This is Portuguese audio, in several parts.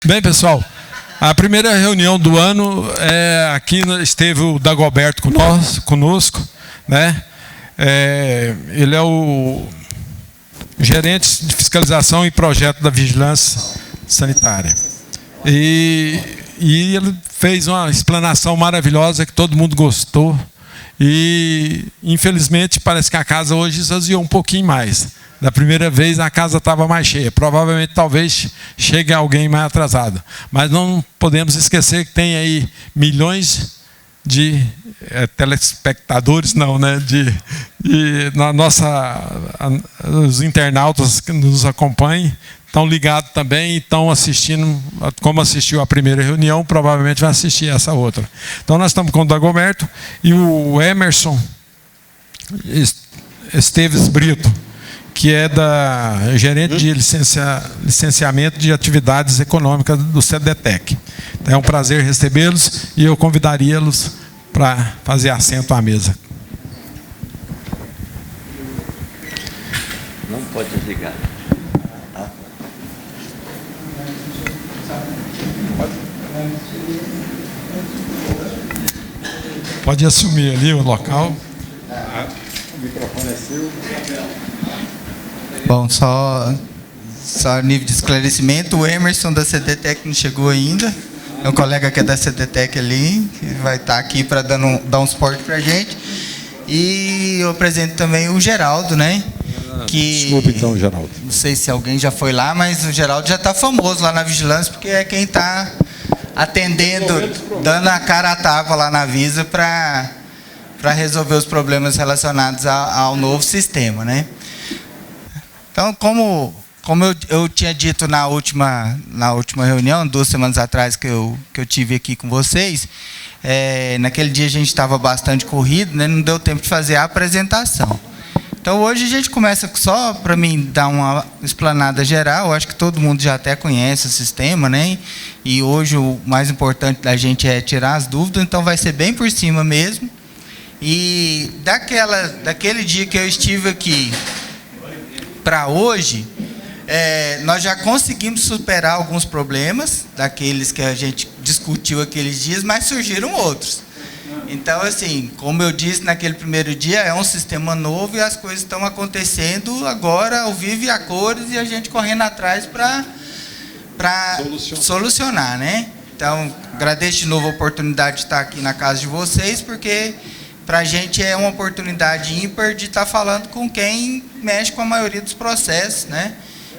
Bem, pessoal, a primeira reunião do ano, aqui esteve o Dagoberto conosco, né? Ele é o gerente de fiscalização e projeto da vigilância sanitária. E ele fez uma explanação maravilhosa que todo mundo gostou. E, infelizmente, parece que a casa hoje esvaziou um pouquinho mais. Da primeira vez a casa estava mais cheia. Provavelmente, talvez, chegue alguém mais atrasado. Mas não podemos esquecer que tem aí milhões de telespectadores, não, né? Os internautas que nos acompanham estão ligados também e estão assistindo, como assistiu a primeira reunião, provavelmente vai assistir essa outra. Então, nós estamos com o Dagoberto e o Emerson Esteves Brito, que é gerente de licenciamento de atividades econômicas do CDTEC. Então, é um prazer recebê-los e eu convidaria-los para fazer assento à mesa. Não pode desligar. Pode assumir ali o local. O microfone é seu. Bom, só nível de esclarecimento, o Emerson da CDTEC não chegou ainda. É um colega que é da CDTEC ali, que vai estar aqui para dar um suporte para a gente. E eu apresento também o Geraldo, né? Desculpe então, Geraldo. Não sei se alguém já foi lá, mas o Geraldo já está famoso lá na vigilância, porque é quem está atendendo, dando a cara a tapa lá na Visa para resolver os problemas relacionados ao novo sistema, né? Então, como eu tinha dito na última reunião, 2 semanas atrás que eu tive aqui com vocês, naquele dia a gente estava bastante corrido, né? Não deu tempo de fazer a apresentação. Então, hoje a gente começa só para mim dar uma explanada geral. Eu acho que todo mundo já até conhece o sistema, né? E hoje o mais importante da gente é tirar as dúvidas, então vai ser bem por cima mesmo. E daquele dia que eu estive aqui para hoje, nós já conseguimos superar alguns problemas daqueles que a gente discutiu aqueles dias, mas surgiram outros. Então, assim, como eu disse naquele primeiro dia, é um sistema novo e as coisas estão acontecendo agora ao vivo e a cores e a gente correndo atrás para solucionar, né? Então, agradeço de novo a oportunidade de estar aqui na casa de vocês, porque para a gente é uma oportunidade ímpar de estar falando com quem mexe com a maioria dos processos, né?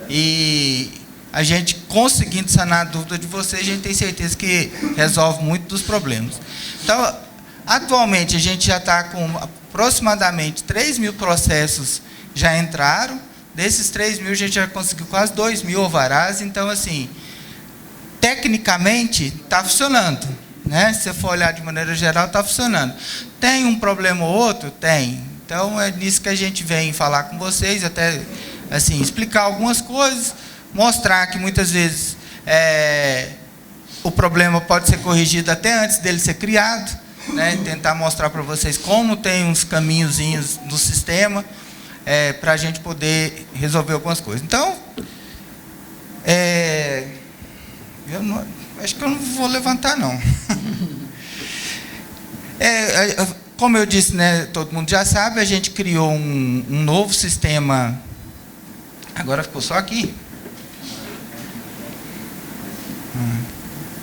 E a gente conseguindo sanar a dúvida de vocês, a gente tem certeza que resolve muito dos problemas. Então, atualmente a gente já está com aproximadamente 3.000 processos já entraram. Desses 3.000 a gente já conseguiu quase 2.000 alvarás. Então, assim, tecnicamente está funcionando, né? Se você for olhar de maneira geral, está funcionando. Tem um problema ou outro? Tem. Então, é nisso que a gente vem falar com vocês, até assim, explicar algumas coisas, mostrar que muitas vezes o problema pode ser corrigido até antes dele ser criado, né? Tentar mostrar para vocês como tem uns caminhozinhos do sistema para a gente poder resolver algumas coisas. Então, acho que eu não vou levantar, não. Como eu disse, né, todo mundo já sabe, a gente criou um novo sistema. Agora ficou só aqui.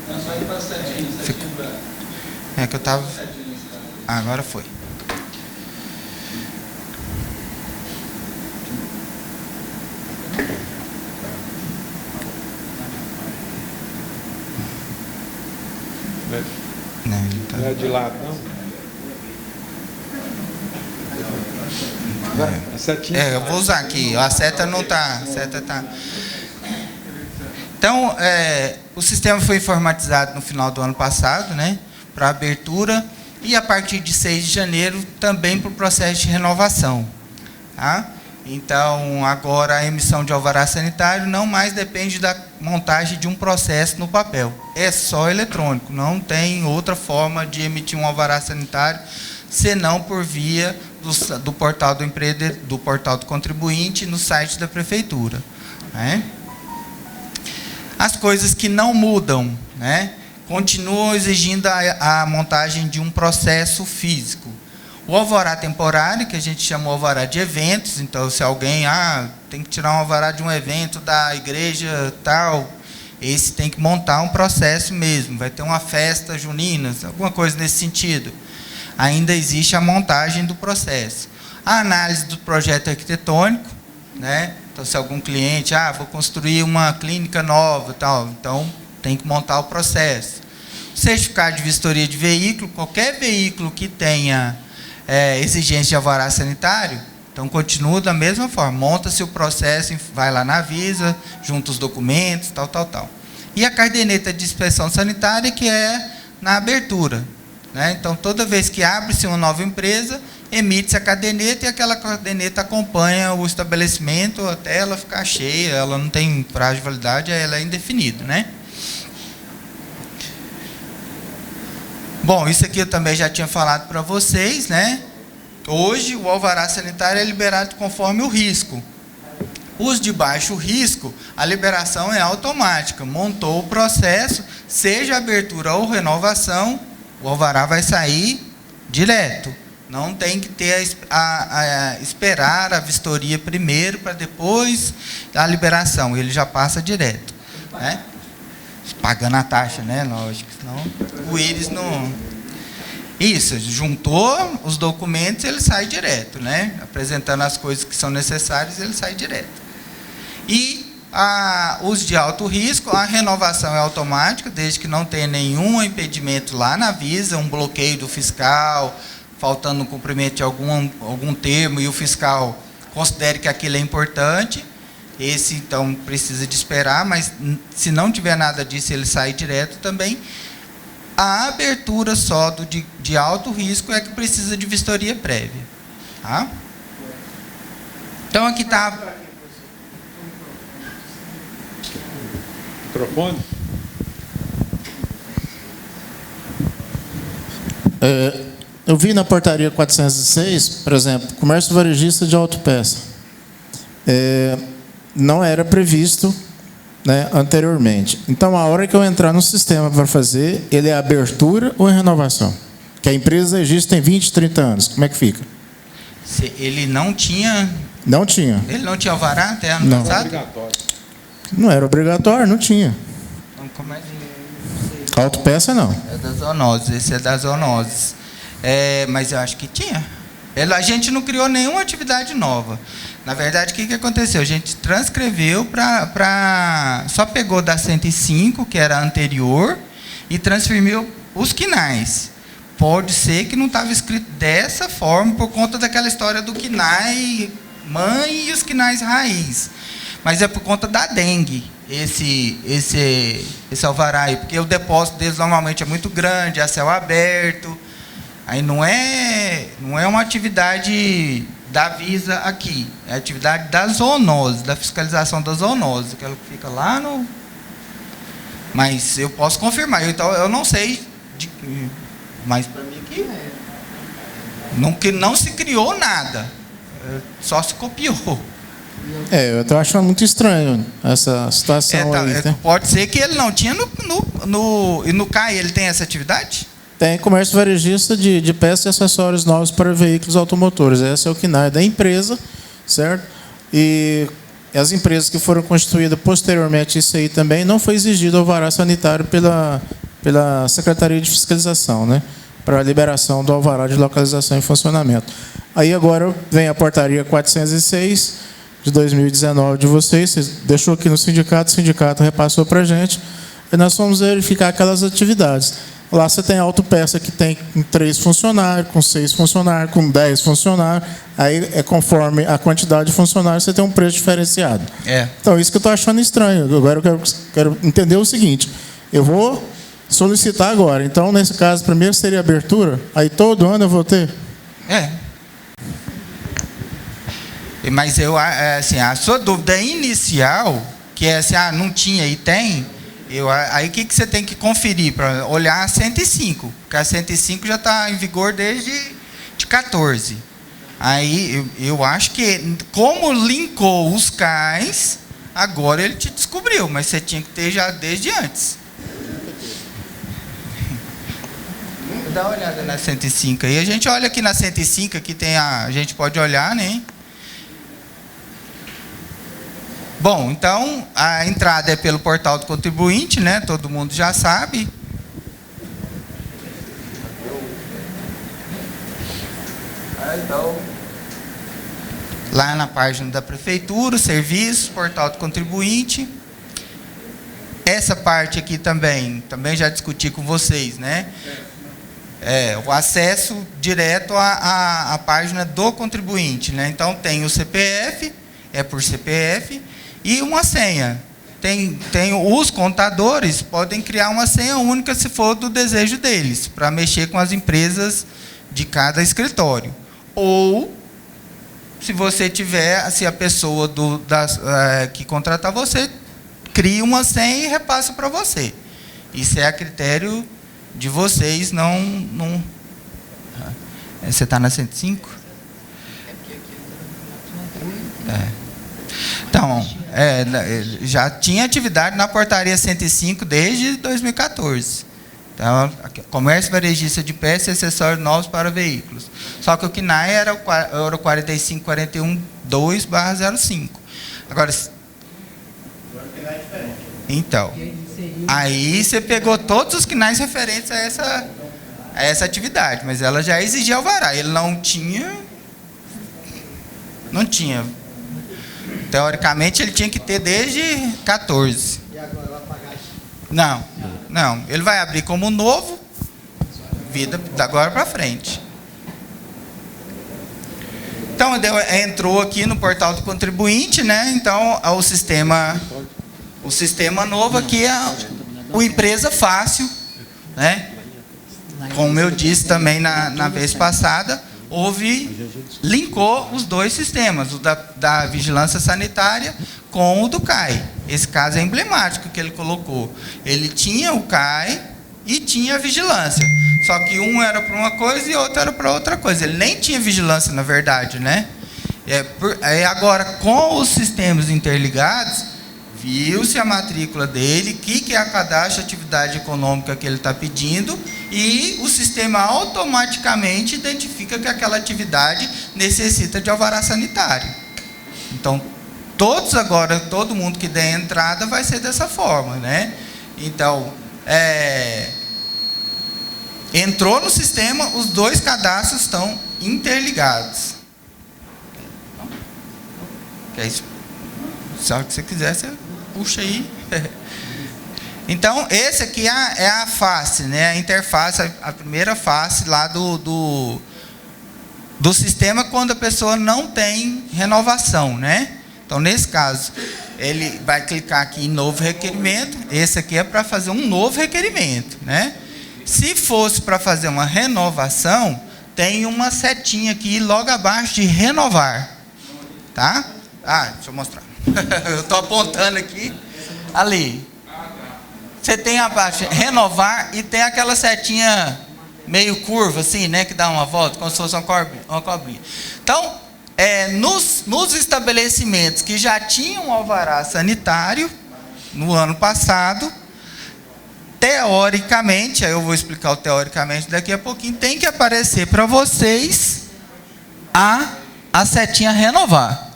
Só ir para setinho, que eu estava... agora foi. Não é de lado, não? A setinha. Eu vou usar aqui. A seta não está. A seta está. Então, o sistema foi informatizado no final do ano passado, né, para abertura, e a partir de 6 de janeiro também para o processo de renovação. Tá? Então, agora a emissão de alvará sanitário não mais depende da montagem de um processo no papel. É só eletrônico, não tem outra forma de emitir um alvará sanitário, senão por via do portal do empreendedor, do portal do contribuinte no site da prefeitura, né? As coisas que não mudam, né? Continuam exigindo a montagem de um processo físico. O alvará temporário, que a gente chama o alvará de eventos, então se alguém tem que tirar um alvará de um evento da igreja tal, esse tem que montar um processo mesmo, vai ter uma festa junina, alguma coisa nesse sentido. Ainda existe a montagem do processo. A análise do projeto arquitetônico, né? Então, se algum cliente, vou construir uma clínica nova, tal, então tem que montar o processo. Certificado de vistoria de veículo, qualquer veículo que tenha exigência de alvará sanitário, então continua da mesma forma, monta-se o processo, vai lá na Avisa, junta os documentos, tal. E a caderneta de inspeção sanitária, que é na abertura, né? Então, toda vez que abre-se uma nova empresa, emite-se a caderneta e aquela caderneta acompanha o estabelecimento até ela ficar cheia, ela não tem prazo de validade, ela é indefinida, né? Bom, isso aqui eu também já tinha falado para vocês, né? Hoje, o alvará sanitário é liberado conforme o risco. Os de baixo risco, a liberação é automática. Montou o processo, seja abertura ou renovação, o alvará vai sair direto. Não tem que ter esperar a vistoria primeiro para depois a liberação. Ele já passa direto, né? Pagando a taxa, né? Lógico, senão o íris não... Isso, juntou os documentos, ele sai direto, né? Apresentando as coisas que são necessárias, ele sai direto. E os de alto risco, a renovação é automática, desde que não tenha nenhum impedimento lá na Visa, um bloqueio do fiscal, faltando o cumprimento de algum termo e o fiscal considere que aquilo é importante. Esse, então, precisa de esperar, mas se não tiver nada disso, ele sai direto também. A abertura só de alto risco é que precisa de vistoria prévia. Tá? Então, aqui está... Microfone? Eu vi na portaria 406, por exemplo, comércio varejista de autopeça. Não era previsto, né, anteriormente. Então, a hora que eu entrar no sistema para fazer, ele é abertura ou é renovação? Que a empresa existe tem 20, 30 anos. Como é que fica? Se ele não tinha... Não tinha. Ele não tinha alvará até ano passado? Não era obrigatório, não tinha. Autopeça, não. É das zoonoses, esse é das zoonoses. Mas eu acho que tinha. A gente não criou nenhuma atividade nova. Na verdade, o que aconteceu? A gente transcreveu só pegou da 105, que era a anterior, e transferiu os quinais. Pode ser que não estava escrito dessa forma, por conta daquela história do quinai mãe e os quinais raiz. Mas é por conta da dengue, esse alvará aí, porque o depósito deles normalmente é muito grande, é a céu aberto. Aí não é uma atividade da Visa aqui, é a atividade da zoonose, da fiscalização da zoonose, que ela fica lá no... Mas eu posso confirmar, então eu não sei, mas para mim que não se criou nada, só se copiou. Eu estou achando muito estranho essa situação aí. Né? Pode ser que ele não tinha e no CAI ele tem essa atividade? Tem comércio varejista de peças e acessórios novos para veículos automotores. Esse é o KNAI da empresa, certo? E as empresas que foram constituídas posteriormente, isso aí também, não foi exigido alvará sanitário pela Secretaria de Fiscalização, né? Para a liberação do alvará de localização e funcionamento. Aí agora vem a portaria 406 de 2019 de vocês, deixou aqui no sindicato, o sindicato repassou para a gente, e nós fomos verificar aquelas atividades. Lá você tem autopeça que tem com 3 funcionários, com 6 funcionários, com 10 funcionários. Aí, conforme a quantidade de funcionários, você tem um preço diferenciado. Então, isso que eu estou achando estranho. Agora eu quero entender o seguinte. Eu vou solicitar agora. Então, nesse caso, primeiro seria abertura. Aí, todo ano eu vou ter? Mas assim, a sua dúvida inicial, que é assim, não tinha e tem... Aí o que você tem que conferir para olhar a 105? Porque a 105 já está em vigor desde 14. Aí eu acho que, como linkou os CAIs, Agora ele te descobriu, mas você tinha que ter já desde antes. Dá uma olhada na 105 aí. A gente olha aqui na 105, aqui tem a gente pode olhar, né? Bom, então a entrada é pelo portal do contribuinte, né? Todo mundo já sabe. Então, lá na página da prefeitura, serviços, portal do contribuinte. Essa parte aqui também já discuti com vocês, né? O acesso direto à página do contribuinte, né? Então tem o CPF, é por CPF, e uma senha. Os contadores podem criar uma senha única se for do desejo deles, para mexer com as empresas de cada escritório. Ou, se a pessoa que contratar você, cria uma senha e repassa para você. Isso é a critério de vocês, não... Você está na 105? Então, já tinha atividade na portaria 105 desde 2014. Então, comércio varejista de peças e acessórios novos para veículos. Só que o CNAE era o 4541-2/05. Agora, então, aí você pegou todos os CNAEs referentes a essa atividade, mas ela já exigia alvará. Ele não tinha. Teoricamente, ele tinha que ter desde 14. E agora vai pagar? Não. Ele vai abrir como novo, vida da agora para frente. Então, entrou aqui no portal do contribuinte, né? Então, o sistema novo aqui é o Empresa Fácil, né? Como eu disse também na vez passada, linkou os dois sistemas, o da vigilância sanitária com o do CAI. Esse caso é emblemático que ele colocou. Ele tinha o CAI e tinha a vigilância. Só que um era para uma coisa e outro era para outra coisa. Ele nem tinha vigilância, na verdade, né? Agora, com os sistemas interligados, viu-se a matrícula dele, o que é a cadastro de atividade econômica que ele está pedindo, e o sistema automaticamente identifica que aquela atividade necessita de alvará sanitário. Então, todo mundo que der entrada vai ser dessa forma, né? Então, entrou no sistema, os dois cadastros estão interligados. Se você quiser, você puxa aí. Então, esse aqui é a face, né? A interface, a primeira face lá do sistema quando a pessoa não tem renovação, né? Então, nesse caso, ele vai clicar aqui em novo requerimento. Esse aqui é para fazer um novo requerimento, né? Se fosse para fazer uma renovação, tem uma setinha aqui logo abaixo de renovar, tá? Deixa eu mostrar. Eu estou apontando aqui. Ali. Você tem abaixo renovar e tem aquela setinha meio curva, assim, né? Que dá uma volta, como se fosse uma cobrinha. Então, nos estabelecimentos que já tinham alvará sanitário, no ano passado, teoricamente, aí eu vou explicar o teoricamente daqui a pouquinho, tem que aparecer para vocês a setinha renovar.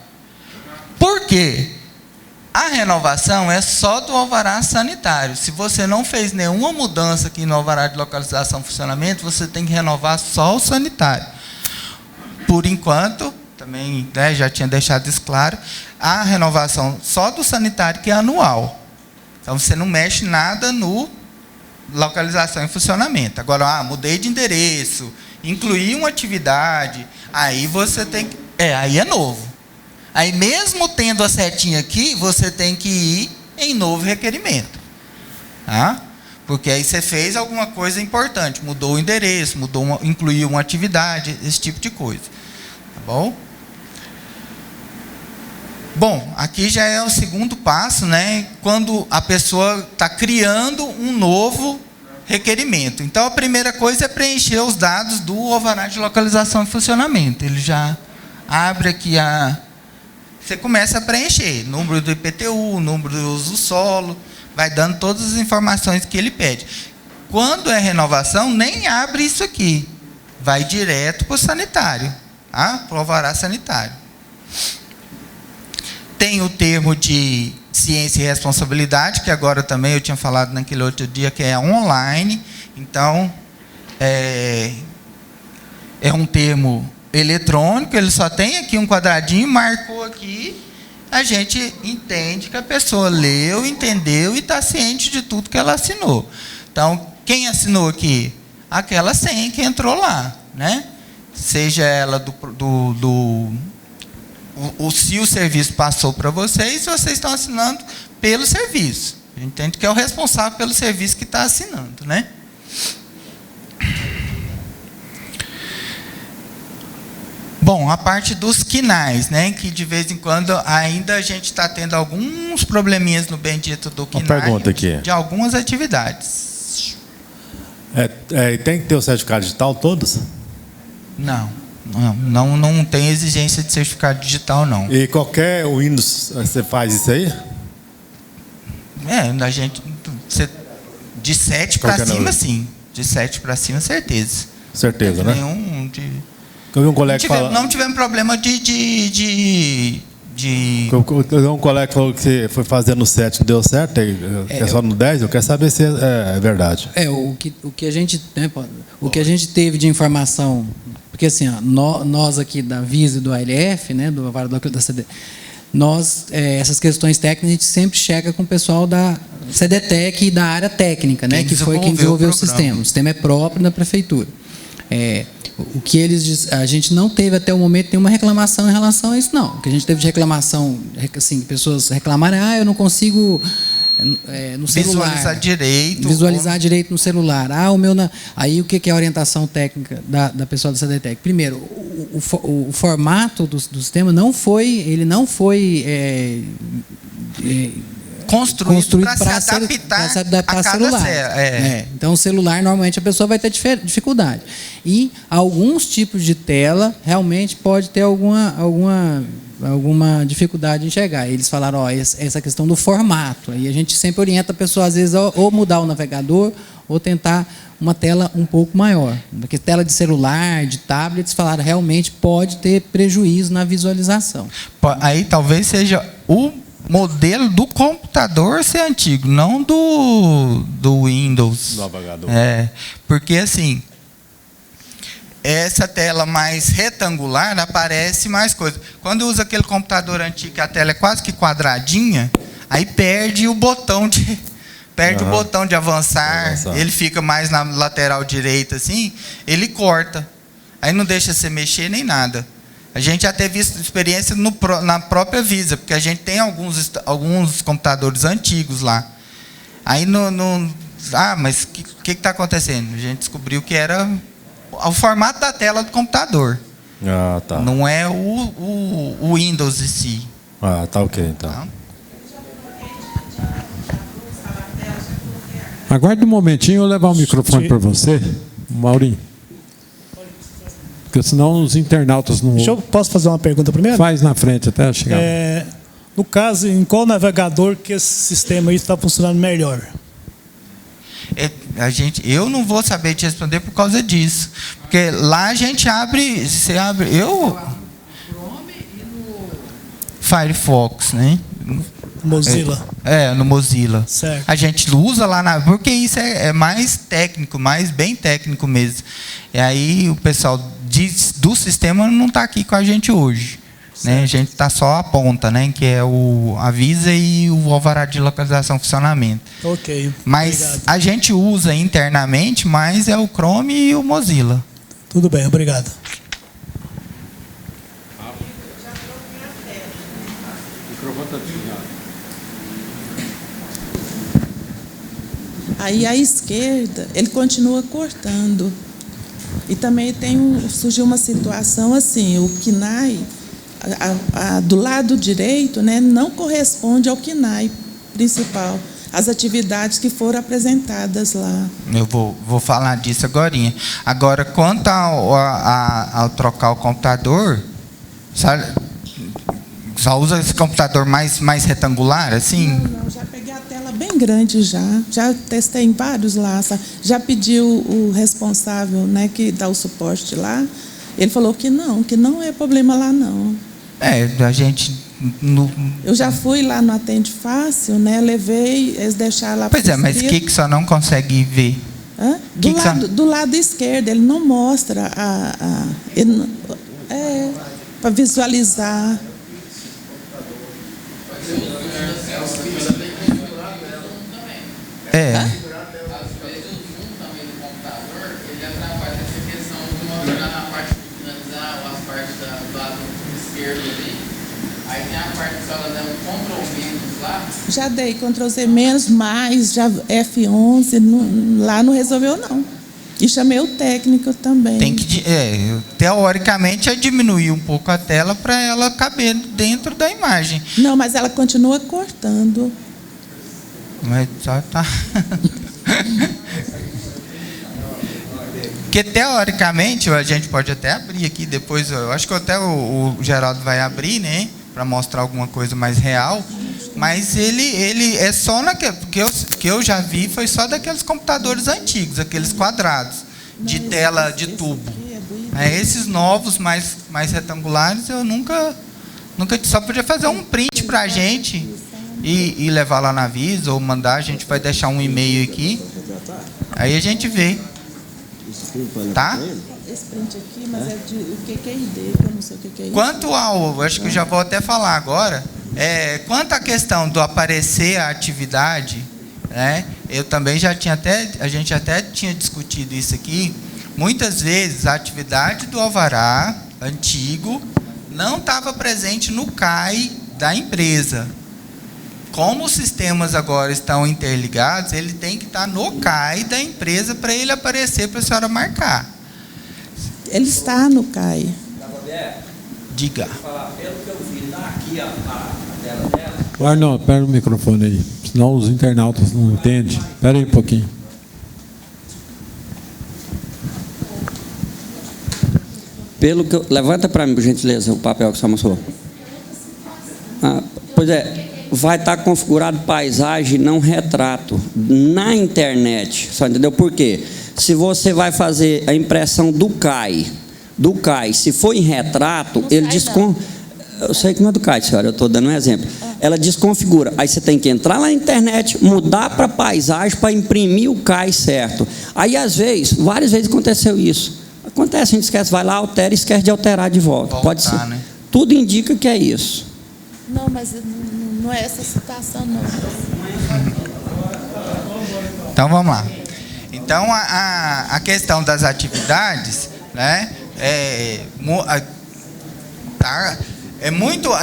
Por quê? A renovação é só do alvará sanitário. Se você não fez nenhuma mudança aqui no alvará de localização e funcionamento, você tem que renovar só o sanitário. Por enquanto, também já tinha deixado isso claro, a renovação só do sanitário que é anual. Então, você não mexe nada no localização e funcionamento. Agora, mudei de endereço, incluí uma atividade, aí você tem que... aí é novo. Aí, mesmo tendo a setinha aqui, você tem que ir em novo requerimento. Tá? Porque aí você fez alguma coisa importante, mudou o endereço, incluiu uma atividade, esse tipo de coisa. Tá bom? Bom, aqui já é o segundo passo, né? Quando a pessoa está criando um novo requerimento. Então, a primeira coisa é preencher os dados do alvará de localização e funcionamento. Ele já abre aqui você começa a preencher. Número do IPTU, número do uso do solo, vai dando todas as informações que ele pede. Quando é renovação, nem abre isso aqui. Vai direto para o sanitário. Tá? Para o alvará sanitário. Tem o termo de ciência e responsabilidade, que agora também eu tinha falado naquele outro dia, que é online. Então, é um termo eletrônico, ele só tem aqui um quadradinho, marcou aqui, a gente entende que a pessoa leu, entendeu e está ciente de tudo que ela assinou. Então, quem assinou aqui? Aquela senha que entrou lá, né? Seja ela se o serviço passou para vocês, vocês estão assinando pelo serviço. A gente entende que é o responsável pelo serviço que está assinando, né? Bom, a parte dos quinais, né, que de vez em quando ainda a gente está tendo alguns probleminhas no bendito do quinai. Uma pergunta aqui. De algumas atividades. Tem que ter o certificado digital todos? Não tem exigência de certificado digital, não. E qualquer Windows, você faz isso aí? A gente... de 7 para cima, sim. De 7 para cima, certeza. Certeza, né? Nenhum de... Eu vi um colega não tivemos problema de... Eu vi um colega que falou que você foi fazendo no 7 não deu certo, é só no 10, eu quero saber se é verdade. O que a gente, né, o que a gente teve de informação, porque assim, nós aqui da Visa e do ALF, né, do Alvará da CD, nós, essas questões técnicas, a gente sempre checa com o pessoal da CDTEC e da área técnica, né, que foi quem desenvolveu o sistema. O sistema é próprio da prefeitura. O que a gente não teve até o momento nenhuma reclamação em relação a isso, não. O que a gente teve de reclamação, assim, pessoas reclamarem, eu não consigo no celular visualizar direito no celular. Aí o que é a orientação técnica da pessoa da CDTEC? Primeiro, o formato do sistema não foi construído para se adaptar ao celular. Então, o celular, normalmente, a pessoa vai ter dificuldade. E alguns tipos de tela, realmente, pode ter alguma dificuldade em chegar. Eles falaram, essa questão do formato. Aí a gente sempre orienta a pessoa, às vezes, ou mudar o navegador, ou tentar uma tela um pouco maior. Porque tela de celular, de tablets, falaram, realmente pode ter prejuízo na visualização. Aí, talvez seja o modelo do computador ser antigo, não do Windows. Navegador. Porque assim, essa tela mais retangular aparece mais coisa. Quando usa aquele computador antigo, que a tela é quase que quadradinha, aí perde o botão de o botão de avançar, ele fica mais na lateral direita assim, ele corta. Aí não deixa você mexer nem nada. A gente já teve experiência na própria Visa, porque a gente tem alguns computadores antigos lá. Aí mas o que está acontecendo? A gente descobriu que era o formato da tela do computador. Tá. Não é o Windows em si. Tá ok, então. Tá? Aguarde um momentinho, eu vou levar o microfone para você, Maurinho. Porque senão os internautas não... Posso fazer uma pergunta primeiro? Faz na frente até chegar. No caso, em qual navegador que esse sistema aí está funcionando melhor? Eu não vou saber te responder por causa disso. Porque lá a gente abre... Você abre... No Chrome e no Firefox, né? Mozilla. No Mozilla. Certo. A gente usa lá porque isso é mais técnico, bem técnico mesmo. E aí o pessoal do sistema não está aqui com a gente hoje. Né? A gente está só a ponta, né? Que é a Visa e o alvará de localização e funcionamento. Ok. Mas obrigado. A gente usa internamente, mas é o Chrome e o Mozilla. Tudo bem, obrigado. Aí à esquerda, ele continua cortando. E também surgiu uma situação assim, o KNAI, do lado direito, né, não corresponde ao KNAI principal, as atividades que foram apresentadas lá. Eu vou falar disso agorinha. Agora, quanto ao trocar o computador, sabe, só usa esse computador mais retangular, assim? Não, já peguei a tela bem grande já. Já testei em vários lá. Já pedi o responsável, né, que dá o suporte lá. Ele falou que não é problema lá, não. A gente... Eu já fui lá no Atende Fácil, né, levei, eles deixaram lá... Pois é, mas o que só não consegue ver? Do lado esquerdo, ele não mostra para visualizar. Já dei Ctrl Z menos, mais, já F11, lá não resolveu não. E chamei o técnico também. Tem que, teoricamente, é diminuir um pouco a tela para ela caber dentro da imagem. Não, mas ela continua cortando. Mas só tá. Porque teoricamente a gente pode até abrir aqui depois. Eu acho que até o Geraldo vai abrir, né, para mostrar alguma coisa mais real. Mas ele é só naquele que eu já vi, foi só daqueles computadores antigos, aqueles quadrados de tela de tubo. Esses novos mais retangulares eu nunca só podia fazer um print para a gente e levar lá na Visa ou mandar. A gente vai deixar um e-mail aqui, aí a gente vê, tá? Esse print aqui, mas é de o que é ID, que eu não sei o que é isso. Quanto ao, acho que eu já vou até falar agora. Quanto à questão do aparecer a atividade, né, eu também a gente até tinha discutido isso aqui. Muitas vezes a atividade do alvará antigo não estava presente no CAI da empresa. Como os sistemas agora estão interligados, ele tem que estar no CAI da empresa para ele aparecer, para a senhora marcar. Ele está no CAI. Diga. Pelo que eu vi, está aqui a tela dela. Arnaldo, pega o microfone aí, senão os internautas não entendem. Espera aí um pouquinho. Levanta para mim, por gentileza, o papel que você mostrou. Pois é, vai estar configurado paisagem, não retrato, na internet. Só entendeu por quê? Se você vai fazer a impressão do CAI, se for em retrato, ele eu sei que não é do CAI, senhora, eu estou dando um exemplo. Ela desconfigura. Aí você tem que entrar lá na internet, mudar para paisagem para imprimir o CAI certo. Aí, às vezes, várias vezes aconteceu isso. Acontece, a gente esquece, vai lá, altera e esquece de alterar de volta. Pode ser. Né? Tudo indica que é isso. Não, mas não é essa situação, não. Então, vamos lá. Então, a questão das atividades, né,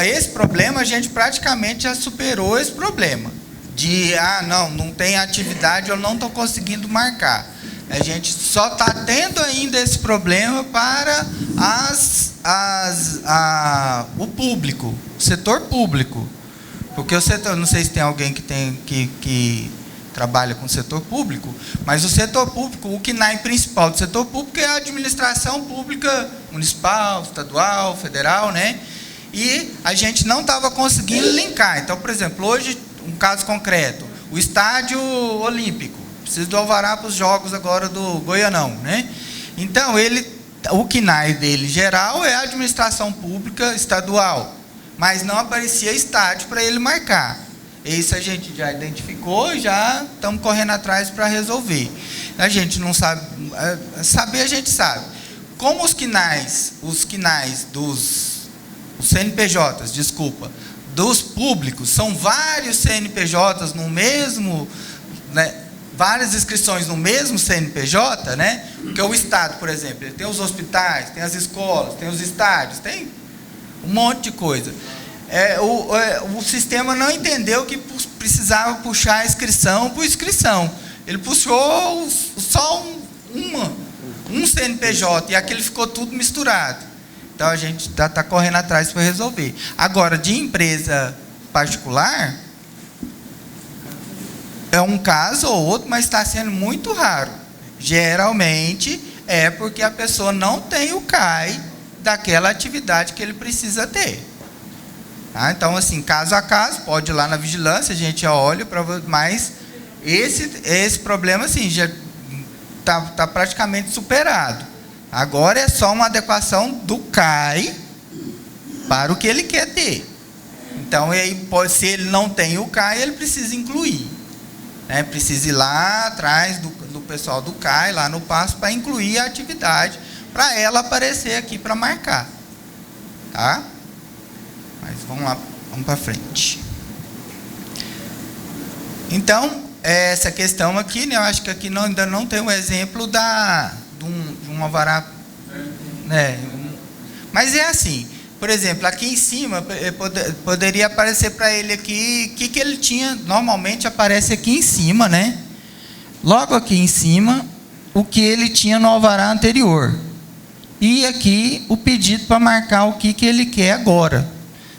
esse problema a gente praticamente já superou esse problema de não tem atividade, eu não estou conseguindo marcar. A gente só está tendo ainda esse problema para o público, o setor público, porque o setor, não sei se tem alguém que trabalha com o setor público, mas o setor público, o KNAI principal do setor público é a administração pública municipal, estadual, federal, né? E a gente não estava conseguindo linkar. Então, por exemplo, hoje, um caso concreto, o estádio olímpico, precisa do alvará para os jogos agora do Goianão, né? Então, o KNAI dele geral é a administração pública estadual, mas não aparecia estádio para ele marcar. Isso a gente já identificou, já estamos correndo atrás para resolver. A gente não sabe, saber a gente sabe. Como os KNAIs dos CNPJs, dos públicos, são vários CNPJs no mesmo, né, várias inscrições no mesmo CNPJ, né? Porque o Estado, por exemplo, ele tem os hospitais, tem as escolas, tem os estádios, tem um monte de coisa. O sistema não entendeu que precisava puxar a inscrição por inscrição. Ele puxou só um CNPJ e aquele ficou tudo misturado. Então a gente está correndo atrás para resolver. Agora, de empresa particular, é um caso ou outro, mas está sendo muito raro. Geralmente é porque a pessoa não tem o CAI daquela atividade que ele precisa ter. Tá? Então, assim, caso a caso, pode ir lá na vigilância, a gente olha, mas esse problema, assim, já está praticamente superado. Agora é só uma adequação do CAI para o que ele quer ter. Então, se ele não tem o CAI, ele precisa incluir. Né? Precisa ir lá atrás do pessoal do CAI, lá no passo, para incluir a atividade, para ela aparecer aqui para marcar. Tá? Mas vamos lá, vamos para frente. Então, essa questão aqui, né, eu acho que aqui ainda não tem um exemplo de um alvará. Né? Mas é assim, por exemplo, aqui em cima, poderia aparecer para ele aqui, o que ele tinha, normalmente aparece aqui em cima, né? Logo aqui em cima, o que ele tinha no alvará anterior. E aqui o pedido para marcar o que ele quer agora.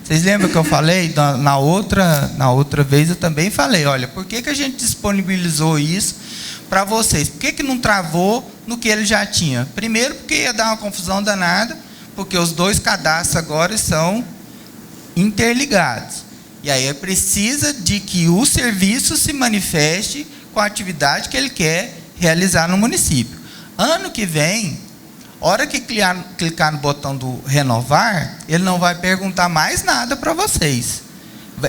Vocês lembram que eu falei? Na outra vez eu também falei, olha, por que a gente disponibilizou isso para vocês? Por que não travou no que ele já tinha? Primeiro, porque ia dar uma confusão danada, porque os dois cadastros agora são interligados. E aí precisa de que o serviço se manifeste com a atividade que ele quer realizar no município. Ano que vem, hora que clicar no botão do renovar, ele não vai perguntar mais nada para vocês.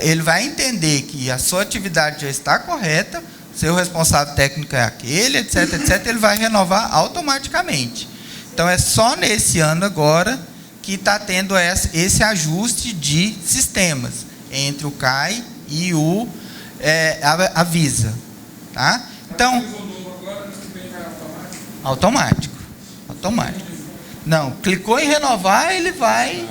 Ele vai entender que a sua atividade já está correta, seu responsável técnico é aquele, etc, etc, ele vai renovar automaticamente. Então, é só nesse ano agora que está tendo esse ajuste de sistemas entre o CAI e a Visa. Tá? Então, automático. Não, clicou em renovar, ele vai...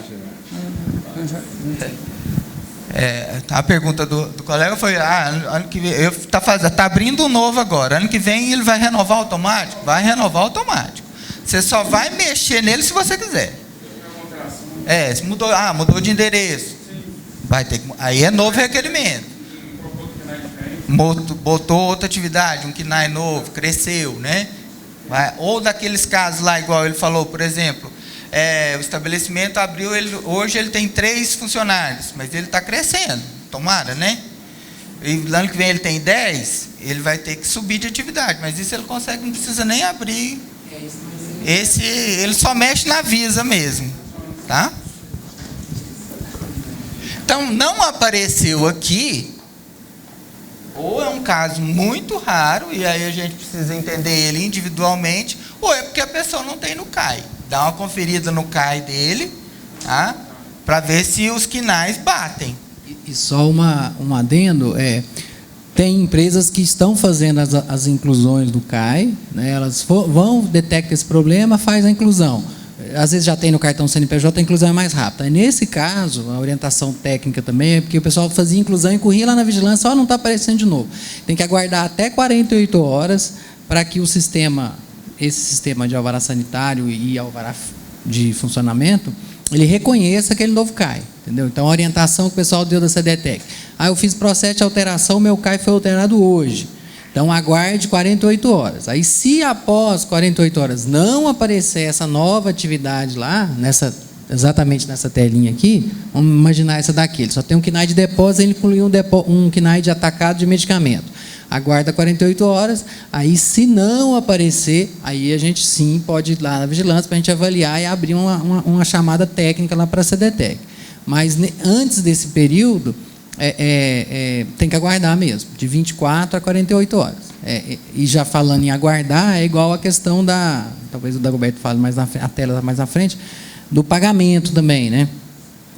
a pergunta do colega foi, ano que vem, está abrindo um novo agora, ano que vem ele vai renovar automático? Vai renovar automático. Você só vai mexer nele se você quiser. Se mudou de endereço. Vai ter que, aí é novo requerimento. Botou outra atividade, um KNAI novo, cresceu, né? Ou daqueles casos lá, igual ele falou, por exemplo, o estabelecimento abriu, hoje ele tem 3 funcionários, mas ele está crescendo, tomara, né? E ano que vem ele tem 10, ele vai ter que subir de atividade, mas isso ele consegue, não precisa nem abrir. Ele só mexe na Visa mesmo, tá? Então, não apareceu aqui, ou é um caso muito raro, e aí a gente precisa entender ele individualmente, ou é porque a pessoa não tem no CAI. Dá uma conferida no CAI dele, tá? Para ver se os KNAIs batem. E só um adendo, tem empresas que estão fazendo as inclusões do CAI, né? Elas detectam esse problema, faz a inclusão. Às vezes já tem no cartão CNPJ, a inclusão é mais rápida. E nesse caso, a orientação técnica também é porque o pessoal fazia inclusão e corria lá na vigilância, não está aparecendo de novo. Tem que aguardar até 48 horas para que esse sistema de alvará sanitário e alvará de funcionamento, ele reconheça aquele novo CAI. Entendeu? Então, a orientação que o pessoal deu da CDTEC. Eu fiz processo de alteração, meu CAI foi alterado hoje. Então, aguarde 48 horas. Aí, se após 48 horas não aparecer essa nova atividade lá, exatamente nessa telinha aqui, vamos imaginar essa daqui. Ele só tem um KNAI de depósito, ele incluiu um KNAI de atacado de medicamento. Aguarda 48 horas, aí se não aparecer, aí a gente sim pode ir lá na vigilância para a gente avaliar e abrir uma chamada técnica lá para a CDTEC. Mas antes desse período, tem que aguardar mesmo, de 24 a 48 horas. E já falando em aguardar, é igual a questão talvez o Dagoberto fale mais na frente, a tela está mais na frente, do pagamento também, né?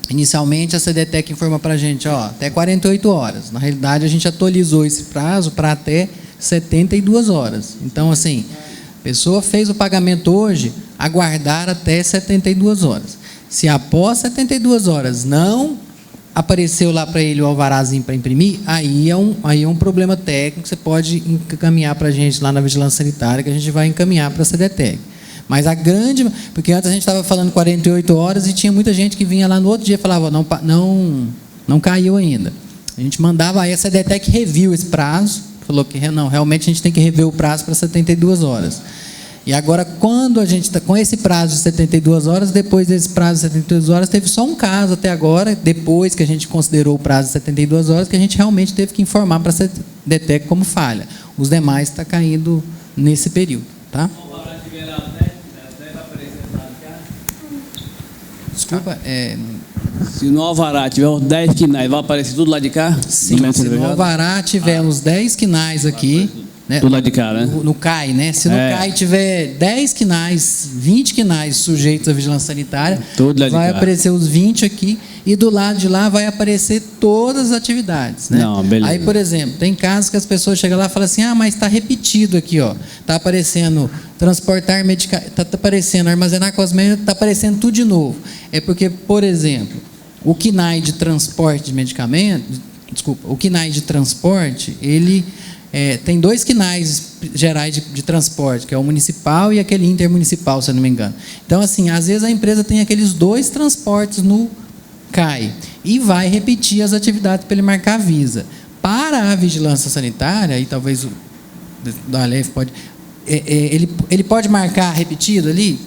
Inicialmente a CDTEC informa para a gente, até 48 horas. Na realidade, a gente atualizou esse prazo para até 72 horas. Então, assim, a pessoa fez o pagamento hoje, aguardar até 72 horas. Se após 72 horas não apareceu lá para ele o alvarazinho para imprimir, aí é um problema técnico, você pode encaminhar para a gente lá na Vigilância Sanitária, que a gente vai encaminhar para a CDTEC. Mas porque antes a gente estava falando 48 horas e tinha muita gente que vinha lá no outro dia e falava, não caiu ainda. A gente mandava, aí a CDTEC reviu esse prazo, falou que não, realmente a gente tem que rever o prazo para 72 horas. E agora, quando a gente está com esse prazo de 72 horas, depois desse prazo de 72 horas, teve só um caso até agora, depois que a gente considerou o prazo de 72 horas, que a gente realmente teve que informar para a CDTEC como falha. Os demais estão caindo nesse período. Tá? Desculpa, se no alvará tiver os 10 quinais, vai aparecer tudo lá de cá? Sim, se no alvará tiver os 10 quinais aqui, né, tudo lá de cá, né? No CAI, né? Se no CAI tiver 10 quinais, 20 quinais sujeitos à vigilância sanitária, vai aparecer os 20 aqui, e do lado de lá vai aparecer todas as atividades, né? Não, beleza. Aí, por exemplo, tem casos que as pessoas chegam lá e falam assim: ah, mas está repetido aqui, ó. Está aparecendo transportar medicamentos, está aparecendo armazenar cosméticos, está aparecendo tudo de novo. É porque, por exemplo, o KNAI de transporte de medicamentos, o KNAI de transporte, ele tem 2 KNAIs gerais de transporte, que é o municipal e aquele intermunicipal, se eu não me engano. Então, assim, às vezes a empresa tem aqueles 2 transportes no CAI e vai repetir as atividades para ele marcar a Visa. Para a vigilância sanitária, e talvez o da ALEF pode... ele pode marcar repetido ali?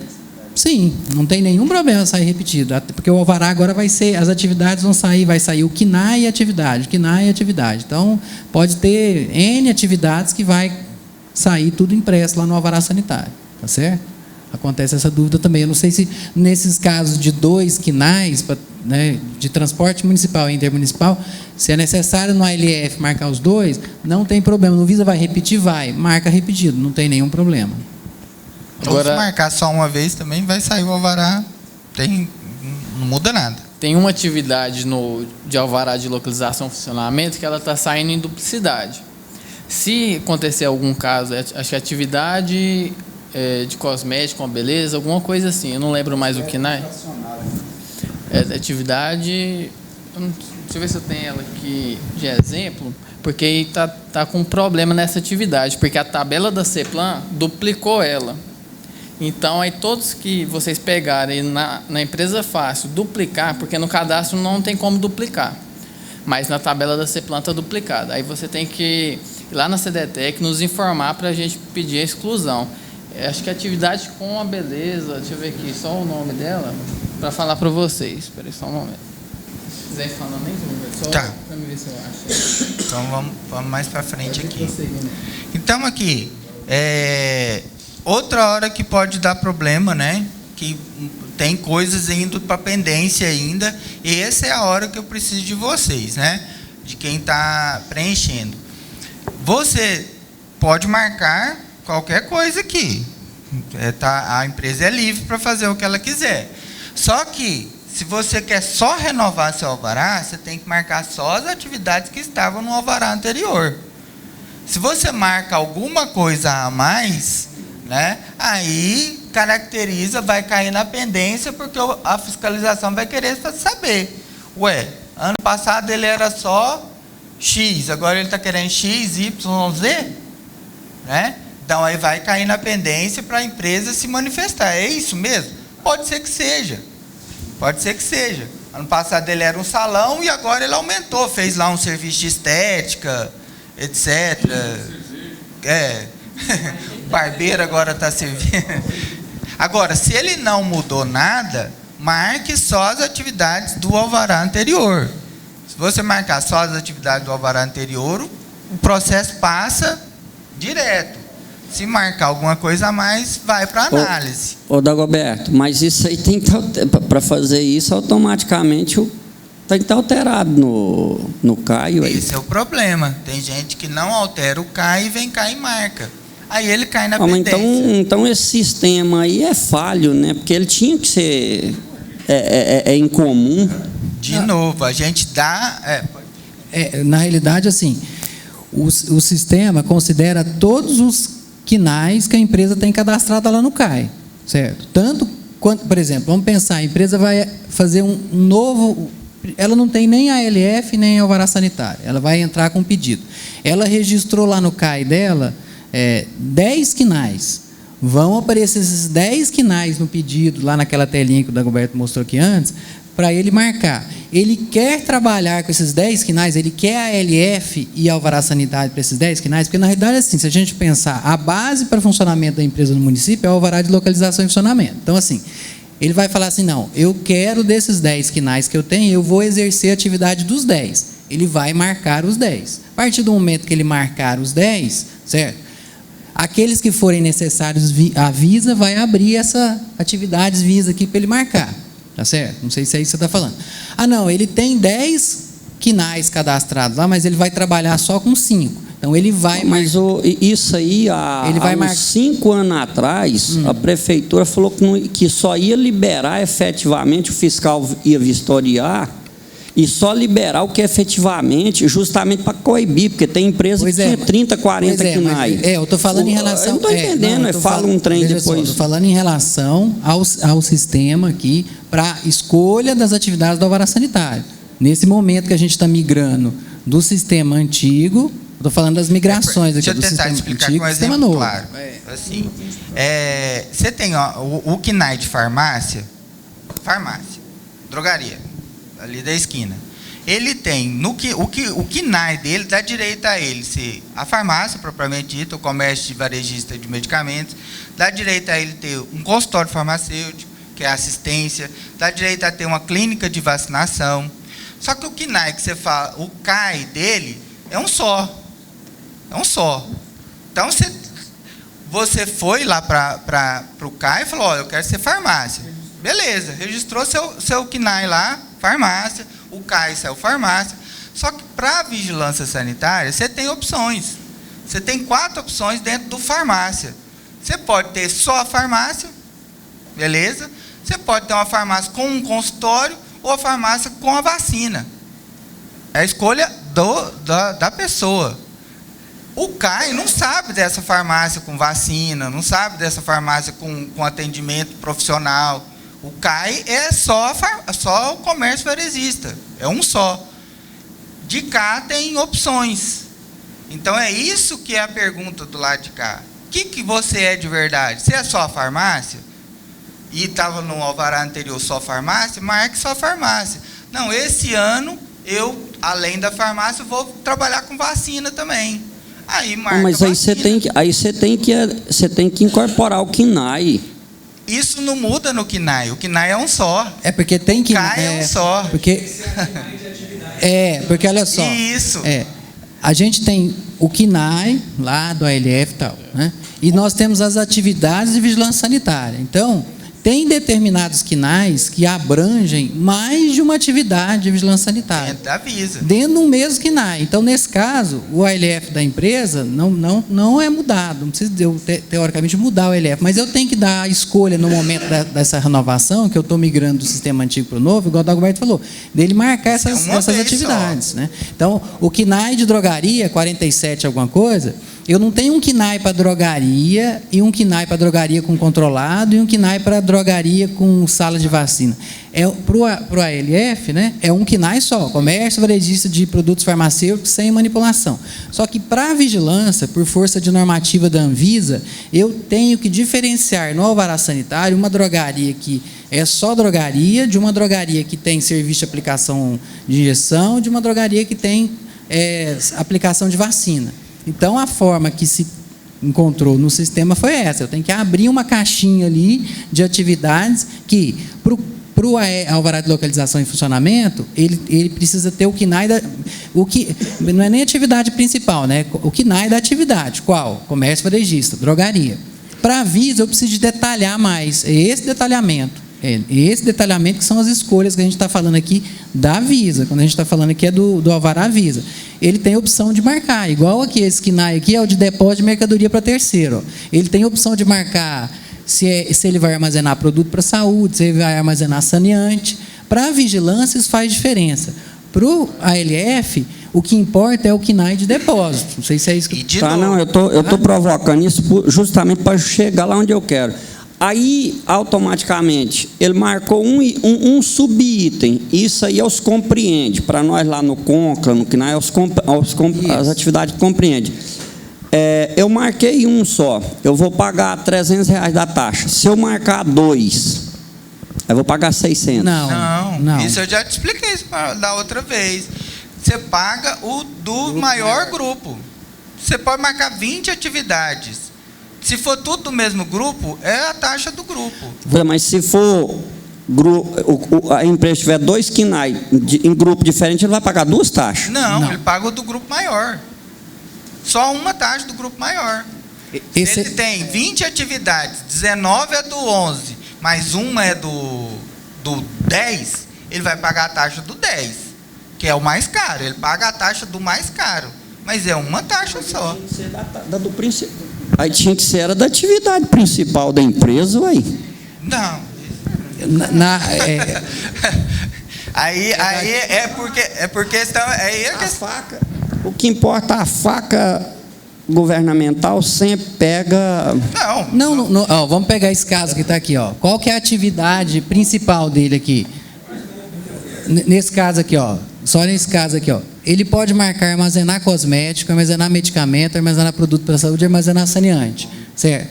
Sim, não tem nenhum problema sair repetido, porque o alvará agora vai ser, as atividades vão sair, vai sair o KNAI e atividade, KNAI e atividade. Então, pode ter N atividades que vai sair tudo impresso lá no alvará sanitário, tá certo? Acontece essa dúvida também. Eu não sei se nesses casos de 2 KNAIs, né, de transporte municipal e intermunicipal, se é necessário no ALF marcar os 2, não tem problema. No Visa vai repetir? Vai, marca repetido, não tem nenhum problema. Agora, se marcar só uma vez também, vai sair o alvará, não muda nada. Tem uma atividade de alvará de localização e funcionamento que ela está saindo em duplicidade. Se acontecer algum caso, acho que atividade de cosmético, uma beleza, alguma coisa assim, eu não lembro mais o que, né? Atividade, deixa eu ver se eu tenho ela aqui de exemplo, porque está com um problema nessa atividade, porque a tabela da CEPLAN duplicou ela. Então, aí todos que vocês pegarem na empresa fácil, duplicar, porque no cadastro não tem como duplicar, mas na tabela da CEPLAN está duplicada. Aí você tem que ir lá na CDTEC nos informar para a gente pedir a exclusão. Acho que atividade com a beleza, deixa eu ver aqui, só o nome dela, para falar para vocês. Espera aí só um momento. Se quiser falar nem só tá. Para me ver se eu acho. Então, vamos mais para frente aqui. Então, aqui, outra hora que pode dar problema, né? Que tem coisas indo para pendência ainda, e essa é a hora que eu preciso de vocês, né? De quem está preenchendo. Você pode marcar qualquer coisa aqui. A empresa é livre para fazer o que ela quiser. Só que, se você quer só renovar seu alvará, você tem que marcar só as atividades que estavam no alvará anterior. Se você marca alguma coisa a mais, né, aí caracteriza, vai cair na pendência, porque a fiscalização vai querer saber. Ué, ano passado ele era só X, agora ele está querendo X, Y, Z, né? Então, aí vai cair na pendência para a empresa se manifestar. É isso mesmo? Pode ser que seja. Pode ser que seja. Ano passado ele era um salão e agora ele aumentou. Fez lá um serviço de estética, etc. O barbeiro agora está servindo. Agora, se ele não mudou nada, marque só as atividades do alvará anterior. Se você marcar só as atividades do alvará anterior, o processo passa direto. Se marcar alguma coisa a mais, vai para análise. Ô Dagoberto, mas isso aí tem que para fazer isso automaticamente tem que estar alterado no CAI. Esse é o problema. Tem gente que não altera o CAI e vem cá e marca. Aí ele cai na pendência. Então esse sistema aí é falho, né? Porque ele tinha que ser incomum. De novo, a gente dá... na realidade, assim, o sistema considera todos os KNAIs que a empresa tem cadastrada lá no CAI, certo? Tanto quanto, por exemplo, vamos pensar, a empresa vai fazer um novo... Ela não tem nem ALF, nem alvará sanitário. Ela vai entrar com pedido. Ela registrou lá no CAI dela 10 KNAIs. Vão aparecer esses 10 KNAIs no pedido, lá naquela telinha que o Dagoberto mostrou aqui antes, para ele marcar. Ele quer trabalhar com esses 10 quinais, ele quer a LF e alvará sanitário para esses 10 quinais, porque na realidade, assim, se a gente pensar, a base para o funcionamento da empresa no município é o alvará de localização e funcionamento. Então, assim, ele vai falar assim, não, eu quero desses 10 quinais que eu tenho, eu vou exercer a atividade dos 10. Ele vai marcar os 10. A partir do momento que ele marcar os 10, certo? Aqueles que forem necessários, a Visa vai abrir essa atividades Visa aqui para ele marcar. Tá certo? Não sei se é isso que você está falando. Ah, não, ele tem 10 quinais cadastrados lá, mas ele vai trabalhar só com 5. Então, ele vai... Mas isso aí, há uns 5 anos atrás, a prefeitura falou que só ia liberar efetivamente, o fiscal ia vistoriar, e só liberar o que efetivamente, justamente para coibir, porque tem empresa que tinha 30, 40 quinais. Eu estou falando em relação... Eu não estou entendendo, fala um trem depois. Estou falando em relação ao sistema aqui, para escolha das atividades do alvará sanitário. Nesse momento que a gente está migrando do sistema antigo, estou falando das migrações aqui do sistema antigo para o sistema novo. Claro. Assim, você tem o KNAI de farmácia, drogaria, ali da esquina. Ele tem, o KNAI dele dá direito a ele ser a farmácia, propriamente dita, o comércio de varejista de medicamentos, dá direito a ele ter um consultório farmacêutico, que é assistência, dá direito a ter uma clínica de vacinação. Só que o KNAI que você fala, o CAI dele é um só. É um só. Então, você foi lá para o CAI e falou, olha, eu quero ser farmácia. Beleza, registrou seu KNAI lá, farmácia, o CAI saiu farmácia. Só que para a vigilância sanitária, você tem opções. Você tem 4 opções dentro do farmácia. Você pode ter só a farmácia, beleza? Você pode ter uma farmácia com um consultório ou a farmácia com a vacina. É a escolha da pessoa. O CAI não sabe dessa farmácia com vacina, não sabe dessa farmácia com atendimento profissional. O CAI é só o comércio varejista, é um só. De cá tem opções. Então é isso que é a pergunta do lado de cá. O que você é de verdade? Você é só a farmácia? E estava no alvará anterior só farmácia? Marque só farmácia. Não, esse ano eu, além da farmácia, vou trabalhar com vacina também. Aí marca mas aí você tem que incorporar o KNAI. Isso não muda no KNAI. O KNAI é um só. É porque tem que... O CAI é um só. Porque olha só. Isso. A gente tem o KNAI lá do ALF e tal, né? E nós temos as atividades de vigilância sanitária. Então, tem determinados KNAIs que abrangem mais de uma atividade de vigilância sanitária. Dentro da Visa. Dentro do mesmo KNAI. Então, nesse caso, o ALF da empresa não é mudado. Não precisa, teoricamente, mudar o ALF. Mas eu tenho que dar a escolha no momento dessa renovação, que eu estou migrando do sistema antigo para o novo, igual o Dagoberto falou, dele marcar essas atividades. Né? Então, o KNAI de drogaria, 47 alguma coisa, eu não tenho um KNAI para drogaria e um KNAI para drogaria com controlado e um KNAI para drogaria com sala de vacina. Para o ALF, né, é um KNAI só, comércio varejista de produtos farmacêuticos sem manipulação. Só que para a vigilância, por força de normativa da Anvisa, eu tenho que diferenciar no alvará sanitário uma drogaria que é só drogaria, de uma drogaria que tem serviço de aplicação de injeção, de uma drogaria que tem aplicação de vacina. Então, a forma que se encontrou no sistema foi essa. Eu tenho que abrir uma caixinha ali de atividades que, para o alvará de localização e funcionamento, ele precisa ter o KNAI não é nem atividade principal, né? O KNAI da atividade. Qual? Comércio varejista, drogaria. Para a Visa, eu preciso de detalhar mais. É esse detalhamento. Esse detalhamento que são as escolhas que a gente está falando aqui da Visa, quando a gente está falando aqui é do alvará Visa. Ele tem a opção de marcar, igual aqui, esse KNAI aqui é o de depósito de mercadoria para terceiro. Ele tem a opção de marcar se ele vai armazenar produto para saúde, se ele vai armazenar saneante. Para a vigilância, isso faz diferença. Para o ALF, o que importa é o KNAI de depósito. Não sei se é isso que... Não, eu estou provocando isso justamente para chegar lá onde eu quero. Aí, automaticamente, ele marcou um subitem. Isso aí os compreende. Para nós lá no CONCLA, no KNAI, as atividades compreende. Eu marquei um só. Eu vou pagar R$300 da taxa. Se eu marcar 2, Aí eu vou pagar 600. Não, isso eu já te expliquei isso da outra vez. Você paga o do maior grupo. Você pode marcar 20 atividades. Se for tudo do mesmo grupo, é a taxa do grupo. Mas se for a empresa tiver 2 KINAI em grupo diferente, ele vai pagar 2 taxas? Não, ele paga o do grupo maior. Só uma taxa do grupo maior. Se ele tem 20 atividades, 19 é do 11, mais uma é do 10, ele vai pagar a taxa do 10, que é o mais caro. Ele paga a taxa do mais caro, mas é uma taxa só. Aí tinha que ser da atividade principal da empresa, ué. Não. Aí é porque estão faca. O que importa, a faca governamental sempre pega. Não. Ó, vamos pegar esse caso que está aqui, ó. Qual que é a atividade principal dele aqui? Nesse caso aqui, ó. Só nesse caso aqui, ó. Ele pode marcar armazenar cosmético, armazenar medicamento, armazenar produto para a saúde, armazenar saneante, certo?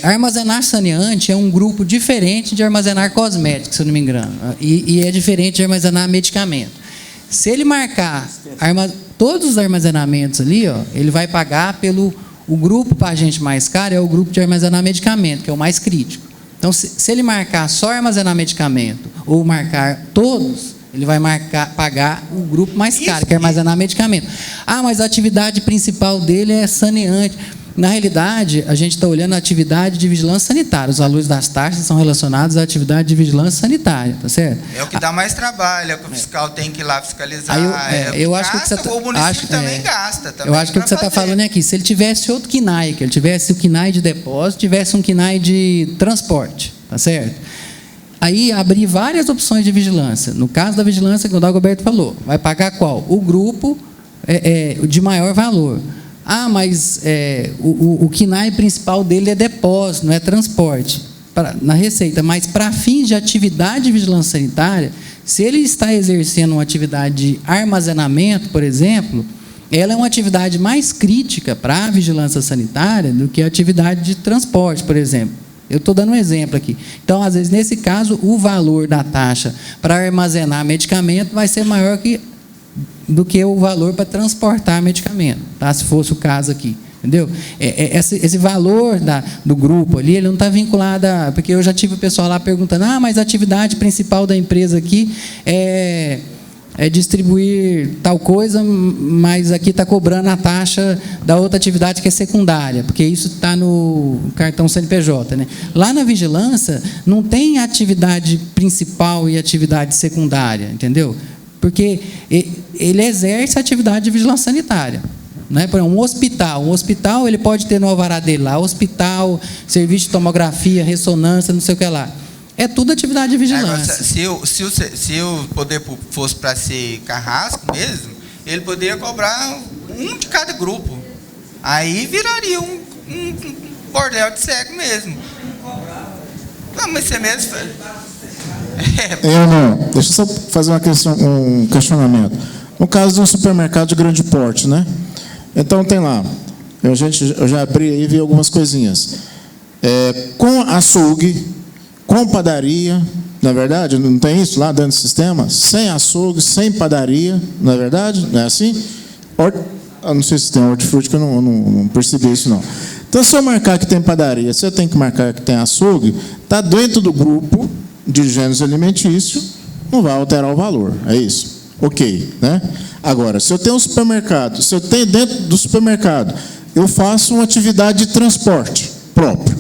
Armazenar saneante é um grupo diferente de armazenar cosmético, se eu não me engano, e é diferente de armazenar medicamento. Se ele marcar todos os armazenamentos ali, ó, ele vai pagar o grupo para a gente mais caro é o grupo de armazenar medicamento, que é o mais crítico. Então, se ele marcar só armazenar medicamento ou marcar todos, ele vai pagar o grupo mais caro, que é armazenar medicamento. Mas a atividade principal dele é saneante. Na realidade, a gente está olhando a atividade de vigilância sanitária. Os valores das taxas são relacionados à atividade de vigilância sanitária, tá certo? É o que dá mais trabalho, é o que o fiscal tem que ir lá fiscalizar. Eu acho que o município também gasta. Eu acho que o que você está falando é aqui, se ele tivesse outro KINAI, que ele tivesse o KINAI de depósito, tivesse um KINAI de transporte, tá certo? Aí abrir várias opções de vigilância. No caso da vigilância que o Dagoberto falou, vai pagar qual? O grupo de maior valor. Mas o KINAI principal dele é depósito, não é transporte, na Receita. Mas para fins de atividade de vigilância sanitária, se ele está exercendo uma atividade de armazenamento, por exemplo, ela é uma atividade mais crítica para a vigilância sanitária do que a atividade de transporte, por exemplo. Eu estou dando um exemplo aqui. Então, às vezes, nesse caso, o valor da taxa para armazenar medicamento vai ser maior do que o valor para transportar medicamento, tá? Se fosse o caso aqui, entendeu? Esse valor do grupo ali, ele não está vinculado porque eu já tive o pessoal lá perguntando, mas a atividade principal da empresa aqui é distribuir tal coisa, mas aqui está cobrando a taxa da outra atividade que é secundária, porque isso está no cartão CNPJ, né? Lá na vigilância, não tem atividade principal e atividade secundária, entendeu? Porque ele exerce a atividade de vigilância sanitária. Né? Por exemplo, um hospital ele pode ter no alvará dele lá, hospital, serviço de tomografia, ressonância, não sei o que lá. É tudo atividade de vigilância. Agora, se o poder fosse para ser carrasco mesmo, ele poderia cobrar um de cada grupo. Aí viraria um bordel de cego mesmo. Não, mas você mesmo... Deixa eu só fazer um questionamento. No caso de um supermercado de grande porte, né? Então tem lá, eu já abri aí e vi algumas coisinhas. Com açougue, com padaria, não é verdade? Não tem isso lá dentro do sistema? Sem açougue, sem padaria, não é verdade? Não é assim? Eu não sei se tem hortifruti, que eu não percebi isso, não. Então, se eu marcar que tem padaria, se eu tenho que marcar que tem açougue, está dentro do grupo de gêneros alimentícios, não vai alterar o valor, é isso. Ok, né? Agora, se eu tenho um supermercado, se eu tenho dentro do supermercado, eu faço uma atividade de transporte próprio.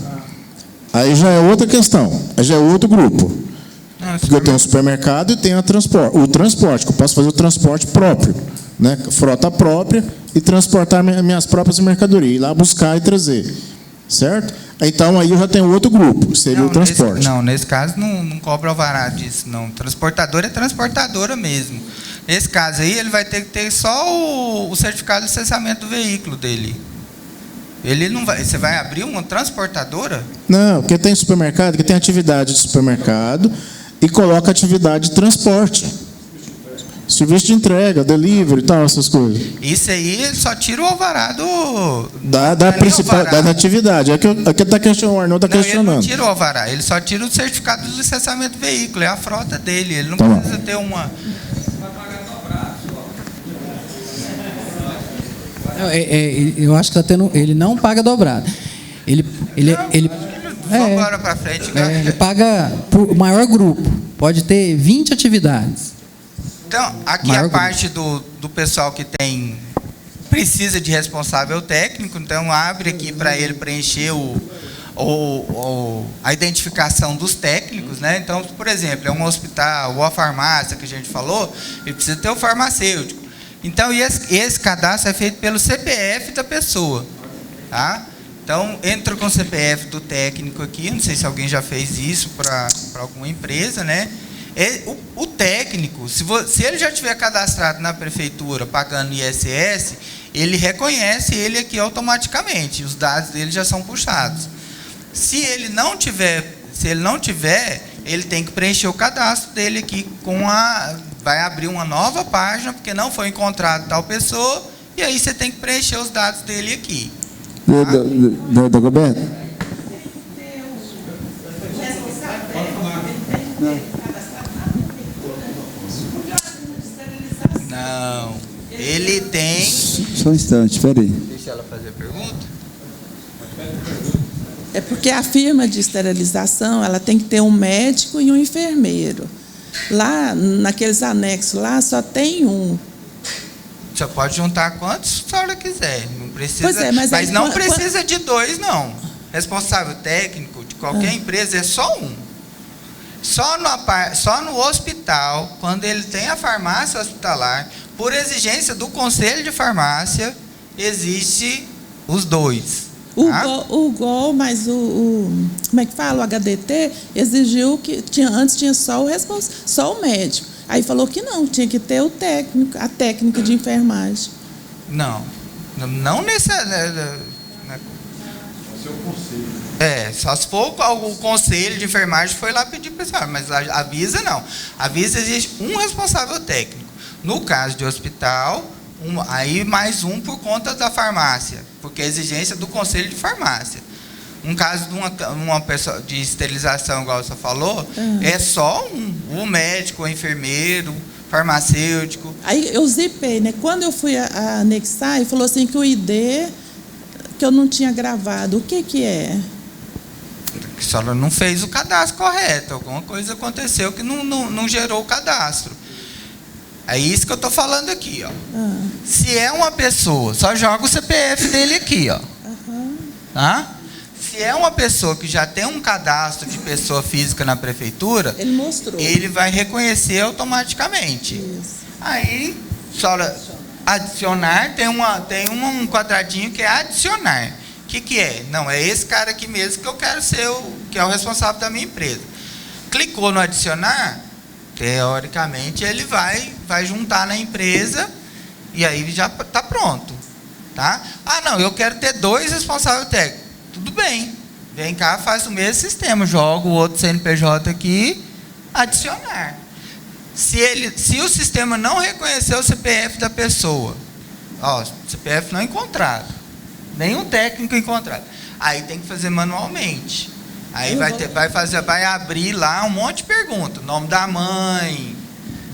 Aí já é outra questão, aí já é outro grupo. Porque eu tenho um supermercado e tenho o transporte, que eu posso fazer o transporte próprio, né? Frota própria e transportar minhas próprias mercadorias, ir lá buscar e trazer. Certo? Então, aí eu já tenho outro gruro, seria o transporte. Nesse caso não cobra alvará disso, não. Transportadora é transportadora mesmo. Nesse caso aí, ele vai ter que ter só o certificado de licenciamento do veículo dele. Ele não vai. Você vai abrir uma transportadora? Não, porque tem supermercado que tem atividade de supermercado e coloca atividade de transporte. Serviço de entrega, delivery e tal, essas coisas. Isso aí ele só tira o alvará do... Da principal, da natividade. É que está questionando, o Arnaldo está questionando. Ele não tira o alvará, ele só tira o certificado de licenciamento do veículo, é a frota dele. Ele não precisa ter uma... Eu acho que está tendo. Ele não paga dobrado. Vamos agora para frente. Ele paga por maior grupo. Pode ter 20 atividades. Então, aqui a parte do pessoal que precisa de responsável técnico, então abre aqui para ele preencher a identificação dos técnicos, né? Então, por exemplo, é um hospital ou a farmácia que a gente falou, ele precisa ter o farmacêutico. Então, esse cadastro é feito pelo CPF da pessoa, tá? Então, entra com o CPF do técnico aqui, não sei se alguém já fez isso para alguma empresa, né? O técnico, se ele já tiver cadastrado na prefeitura pagando ISS, ele reconhece ele aqui automaticamente, os dados dele já são puxados. Se ele não tiver, ele tem que preencher o cadastro dele aqui vai abrir uma nova página, porque não foi encontrado tal pessoa, e aí você tem que preencher os dados dele aqui. Tá? Dagoberto? Não. Ele tem... Só um instante, espera aí. Deixa ela fazer a pergunta. É porque a firma de esterilização, ela tem que ter um médico e um enfermeiro. Lá, naqueles anexos lá, só tem um. Você pode juntar quantos a senhora quiser. Não precisa, pois é, mas não precisa de dois, não. Responsável técnico de qualquer empresa é só um. Só no hospital, quando ele tem a farmácia hospitalar, por exigência do Conselho de Farmácia, existe os dois. O GOL, mas como é que fala? O HDT exigiu que antes tinha só o médico. Aí falou que não, tinha que ter o técnico, a técnica de enfermagem. Não nesse... Seu conselho. Só se for o conselho de enfermagem foi lá pedir para a mas a Visa não. A Visa existe um responsável técnico. No caso de hospital, aí mais um por conta da farmácia, porque é exigência do conselho de farmácia. Um caso de uma pessoa de esterilização, igual você falou, é só o médico, o enfermeiro, farmacêutico. Aí eu zipei, né? Quando eu fui anexar, ele falou assim que o ID que eu não tinha gravado. O que é? Que a senhora não fez o cadastro correto. Alguma coisa aconteceu que não gerou o cadastro. É isso que eu estou falando aqui, ó. Se é uma pessoa, só joga o CPF dele aqui, ó. Tá? Se é uma pessoa que já tem um cadastro de pessoa física na prefeitura, ele mostrou. Ele vai reconhecer automaticamente. Isso. Aí, só adicionar, tem um quadradinho que é adicionar. O que é? Não, é esse cara aqui mesmo que eu quero ser que é o responsável da minha empresa. Clicou no adicionar, teoricamente ele vai juntar na empresa e aí já está pronto. Tá? Não, eu quero ter 2 responsáveis técnicos. Tudo bem, vem cá, faz o mesmo sistema, joga o outro CNPJ aqui, adicionar. Se o sistema não reconhecer o CPF da pessoa, CPF não encontrado, nenhum técnico encontrado, aí tem que fazer manualmente. Aí vai abrir lá um monte de perguntas, nome da mãe,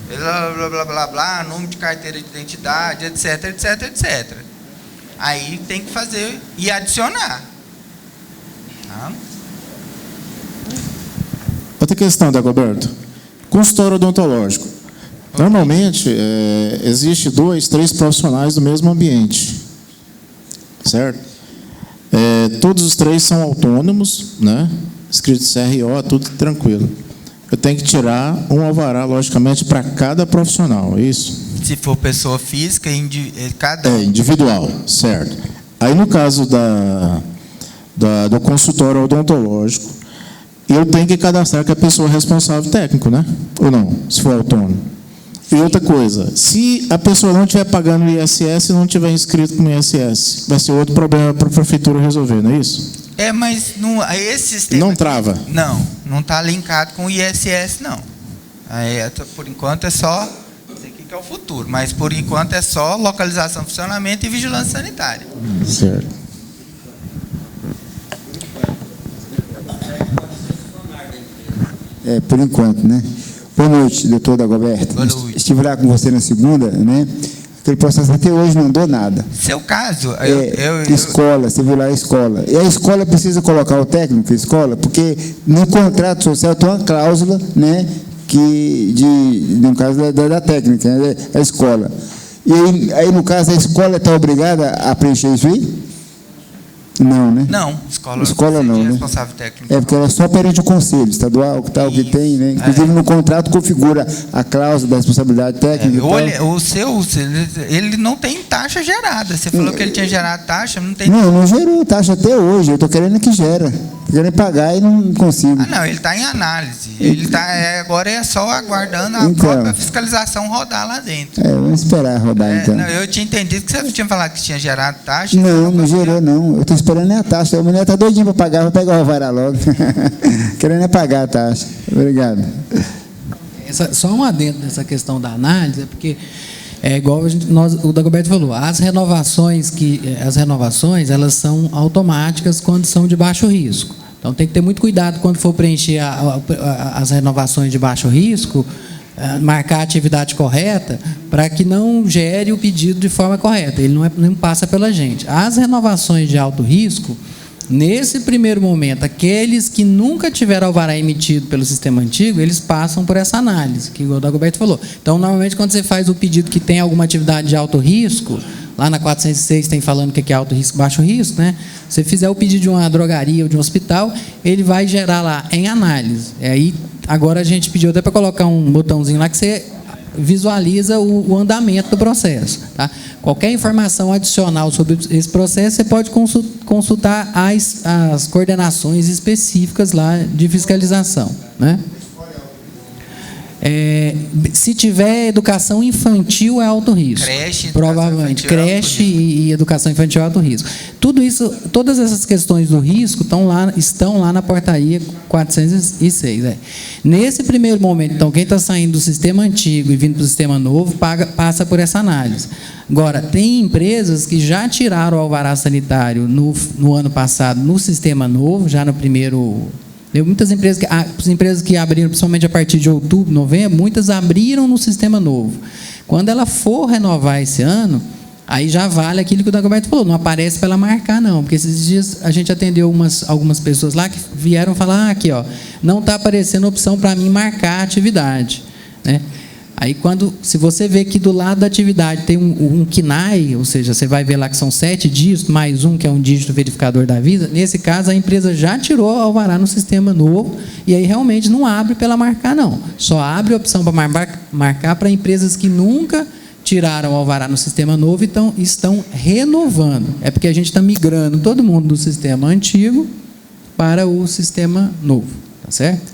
blá, blá, blá, blá, número de carteira de identidade, etc, etc, etc. Aí tem que fazer e adicionar. Tá? Outra questão, Dagoberto. Consultório odontológico. Normalmente, existe 2, 3 profissionais do mesmo ambiente. Certo? Todos os 3 são autônomos, né? Escrito CRO, tudo tranquilo. Eu tenho que tirar um alvará, logicamente, para cada profissional, é isso? Se for pessoa física, individual, certo. Aí, no caso do consultório odontológico, eu tenho que cadastrar que a pessoa é responsável técnico, né? Ou não, se for autônomo. E outra coisa, se a pessoa não estiver pagando o ISS e não estiver inscrito com o ISS, vai ser outro problema para a prefeitura resolver, não é isso? Mas esse sistema... Não trava? Não está linkado com o ISS, não. Por enquanto é só... Isso aqui que que é o futuro, mas por enquanto é só localização, funcionamento e vigilância sanitária. Certo. Por enquanto, né? Boa noite, doutor Dagoberto. Boa noite. Estive lá com você na segunda, né? Aquele processo até hoje não andou nada. Seu caso, escola, você viu lá a escola. E a escola precisa colocar o técnico, a escola, porque no contrato social tem uma cláusula, né? No caso da técnica, né, a escola. E aí, no caso, a escola está obrigada a preencher isso aí? Não, né? Não, escola não, né? Responsável técnico. Porque ela é só perante o conselho estadual, que tal, que tem, né? Inclusive no contrato configura a cláusula da responsabilidade técnica. Ele não tem taxa gerada. Você falou que ele tinha gerado taxa, não tem. Não gerou taxa até hoje. Eu estou querendo que gera. Estou querendo pagar e não consigo. Não, ele está em análise. Ele agora é só aguardando a própria fiscalização rodar lá dentro. Vamos esperar rodar então. Não, eu tinha entendido que você tinha falado que tinha gerado taxa. Não gerou não. Eu estou esperando a taxa. A mulher está doidinha para pagar, vai pegar o alvará logo. Querendo pagar a taxa. Obrigado. Só um adendo nessa questão da análise, é porque igual o Dagoberto falou, as renovações elas são automáticas quando são de baixo risco. Então tem que ter muito cuidado quando for preencher as renovações de baixo risco, marcar a atividade correta, para que não gere o pedido de forma correta. Ele não passa pela gente. As renovações de alto risco, nesse primeiro momento, aqueles que nunca tiveram alvará emitido pelo sistema antigo, eles passam por essa análise, que o Dagoberto falou. Então, normalmente, quando você faz o pedido que tem alguma atividade de alto risco, lá na 406 tem falando o que é alto risco, baixo risco, né? Se você fizer o pedido de uma drogaria ou de um hospital, ele vai gerar lá em análise. Aí, agora a gente pediu até para colocar um botãozinho lá que você visualiza o andamento do processo. Tá? Qualquer informação adicional sobre esse processo, você pode consultar as coordenações específicas lá de fiscalização. Né? Se tiver educação infantil, é alto risco. Creche, provavelmente. Creche e educação infantil é alto risco. Tudo isso, todas essas questões do risco estão lá na portaria 406. Nesse primeiro momento, então, quem está saindo do sistema antigo e vindo para o sistema novo, passa por essa análise. Agora, tem empresas que já tiraram o alvará sanitário no ano passado no sistema novo, já no primeiro. Muitas empresas que abriram, principalmente a partir de outubro, novembro, muitas abriram no sistema novo. Quando ela for renovar esse ano, aí já vale aquilo que o Dagoberto falou, não aparece para ela marcar, não. Porque esses dias a gente atendeu algumas pessoas lá que vieram falar, aqui, ó, não está aparecendo opção para mim marcar a atividade. Né? Aí, se você vê que do lado da atividade tem um KNAI, ou seja, você vai ver lá que são 7 dígitos, mais um que é um dígito verificador da Visa, nesse caso a empresa já tirou o alvará no sistema novo, e aí realmente não abre para ela marcar, não. Só abre a opção para marcar para empresas que nunca tiraram o alvará no sistema novo e estão renovando. É porque a gente está migrando todo mundo do sistema antigo para o sistema novo. Tá certo?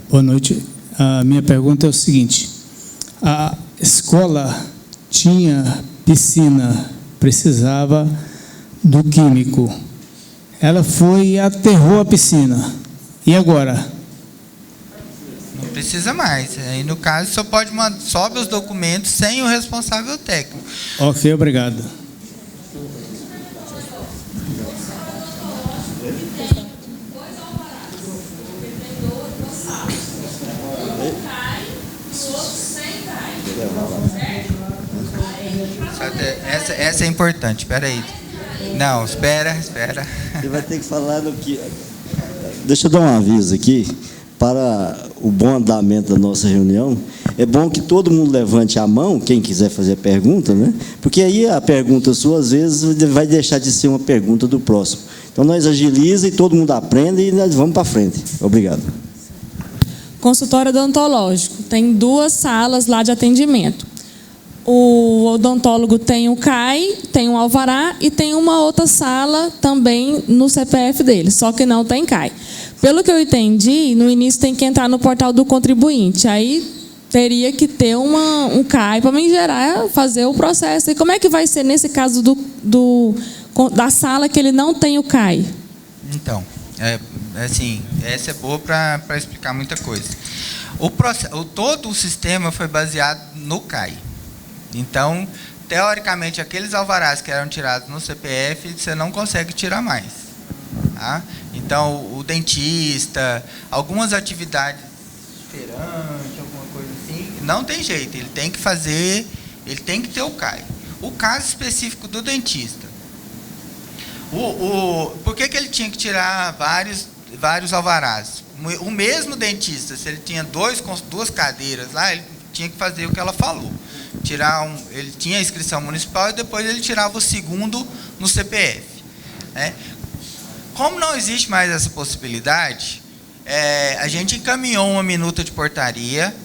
Boa noite. A minha pergunta é o seguinte: a escola tinha piscina, precisava do químico. Ela foi e aterrou a piscina. E agora? Não precisa mais. Aí, no caso, só sobe os documentos sem o responsável técnico. Ok, obrigado. Essa é importante, espera aí. Não, espera. Você vai ter que falar do que... Deixa eu dar um aviso aqui, para o bom andamento da nossa reunião. É bom que todo mundo levante a mão, quem quiser fazer a pergunta, né? Porque aí a pergunta sua, às vezes, vai deixar de ser uma pergunta do próximo. Então, nós agiliza e todo mundo aprende e nós vamos para frente. Obrigado. Consultório odontológico. Tem 2 salas lá de atendimento. O odontólogo tem o CAI, tem um alvará e tem uma outra sala também no CPF dele, só que não tem CAI. Pelo que eu entendi, no início tem que entrar no portal do contribuinte, aí teria que ter um CAI para me gerar, fazer o processo. E como é que vai ser nesse caso da sala que ele não tem o CAI? Então, assim, essa é boa para explicar muita coisa. Todo o sistema foi baseado no CAI. Então, teoricamente, aqueles alvarás que eram tirados no CPF, você não consegue tirar mais. Tá? Então, o dentista, algumas atividades, feirante, alguma coisa assim, não tem jeito, ele tem que fazer, ele tem que ter o CAI. O caso específico do dentista. Por que ele tinha que tirar vários alvarás? O mesmo dentista, se ele tinha duas cadeiras lá, ele tinha que fazer o que ela falou. Ele tinha a inscrição municipal e depois ele tirava o segundo no CPF. Né? Como não existe mais essa possibilidade, a gente encaminhou uma minuta de portaria,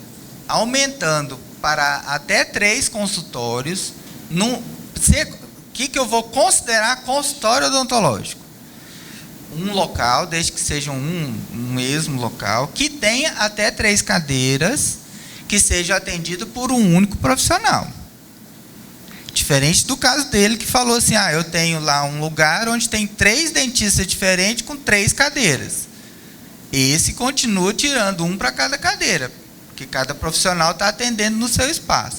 aumentando para até 3 consultórios. O que eu vou considerar consultório odontológico? Um local, desde que seja um mesmo local, que tenha até 3 cadeiras, que seja atendido por um único profissional. Diferente do caso dele, que falou assim, eu tenho lá um lugar onde tem 3 dentistas diferentes com 3 cadeiras. Esse continua tirando um para cada cadeira, porque cada profissional está atendendo no seu espaço.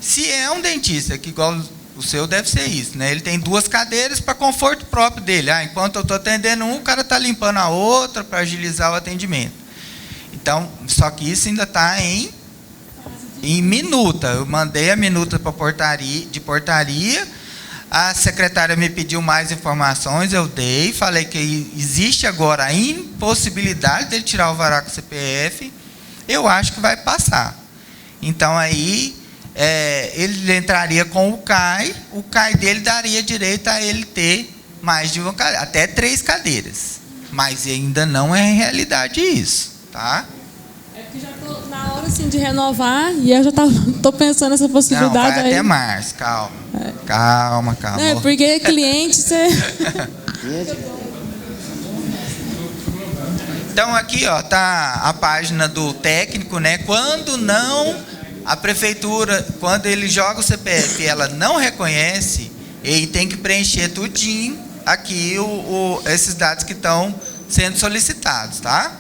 Se é um dentista, que igual o seu deve ser isso, né? Ele tem 2 cadeiras para conforto próprio dele. Enquanto eu estou atendendo um, o cara está limpando a outra para agilizar o atendimento. Então, só que isso ainda está em minuta. Eu mandei a minuta de portaria, a secretária me pediu mais informações, eu dei, falei que existe agora a impossibilidade dele tirar o alvará com o CPF, eu acho que vai passar. Então, aí, ele entraria com o CAI dele daria direito a ele ter mais de uma cadeira, até 3 cadeiras. Mas ainda não é realidade isso, tá? É porque já estou na hora assim, de renovar e eu já estou pensando nessa possibilidade. Não, vai até março, calma. Calma. Não, porque cliente, você... Então, aqui está a página do técnico, né? Quando a prefeitura, quando ele joga o CPF e ela não reconhece, ele tem que preencher tudinho aqui esses dados que estão sendo solicitados, tá?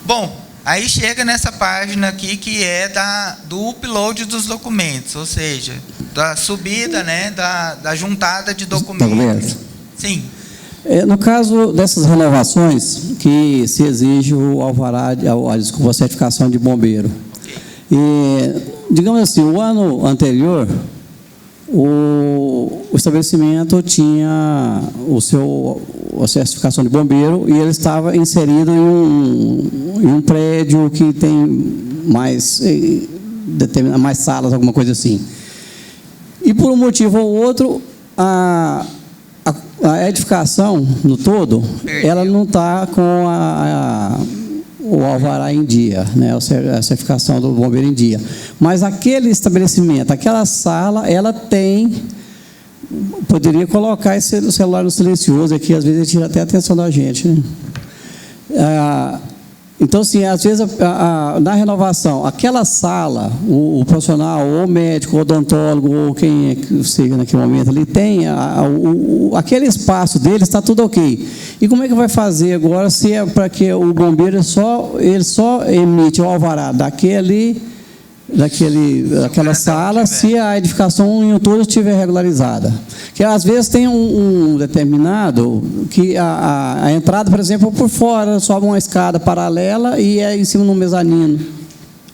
Bom, aí chega nessa página aqui que é do upload dos documentos, ou seja, da subida, né, da juntada de documentos. Sim. No caso dessas renovações, que se exige o alvará, a certificação de bombeiro. Digamos assim, o ano anterior, o estabelecimento tinha a certificação de bombeiro e ele estava inserido em um prédio que tem mais salas, alguma coisa assim. E por um motivo ou outro, a edificação no todo, ela não está com o alvará em dia, né, a certificação do bombeiro em dia. Mas aquele estabelecimento, aquela sala, ela poderia colocar esse celular no silencioso aqui, às vezes ele tira até a atenção da gente, né? Então, assim, às vezes, na renovação, aquela sala, o profissional, ou o médico, ou o odontólogo, ou quem é que seja naquele momento, ele tem aquele espaço dele, está tudo ok. E como é que vai fazer agora se é para que o bombeiro ele só emite o alvará daquela sala se a edificação em todo estiver regularizada? Que às vezes tem um determinado que a entrada, por exemplo, por fora, sobe uma escada paralela e é em cima de um mezanino.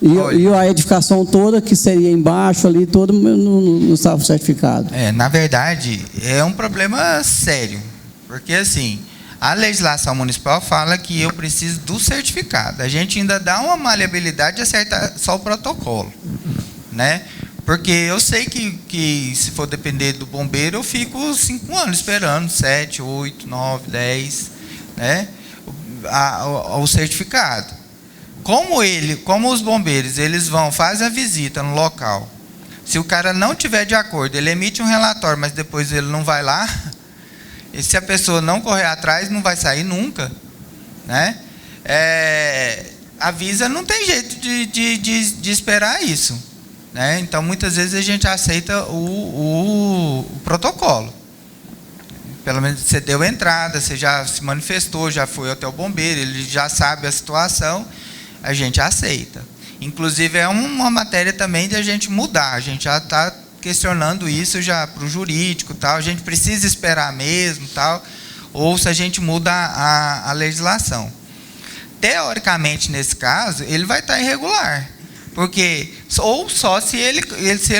E a edificação toda, que seria embaixo ali, todo não estava certificado. Na verdade, é um problema sério. Porque, assim, a legislação municipal fala que eu preciso do certificado. A gente ainda dá uma maleabilidade de acertar só o protocolo, né? Porque eu sei que se for depender do bombeiro, eu fico 5 anos esperando, 7, 8, 9, 10, né? O certificado. Como os bombeiros, eles fazem a visita no local. Se o cara não tiver de acordo, ele emite um relatório, mas depois ele não vai lá. E se a pessoa não correr atrás, não vai sair nunca, né? A Visa não tem jeito de esperar isso, né? Então, muitas vezes a gente aceita o protocolo. pelo menos você deu entrada, você já se manifestou, já foi até o bombeiro, ele já sabe a situação, a gente aceita. Inclusive, é uma matéria também de a gente mudar, a gente já está questionando isso já para o jurídico, tal, a gente precisa esperar mesmo, tal, ou se a gente muda a legislação. Teoricamente, nesse caso, ele vai estar irregular, porque, ou só se ele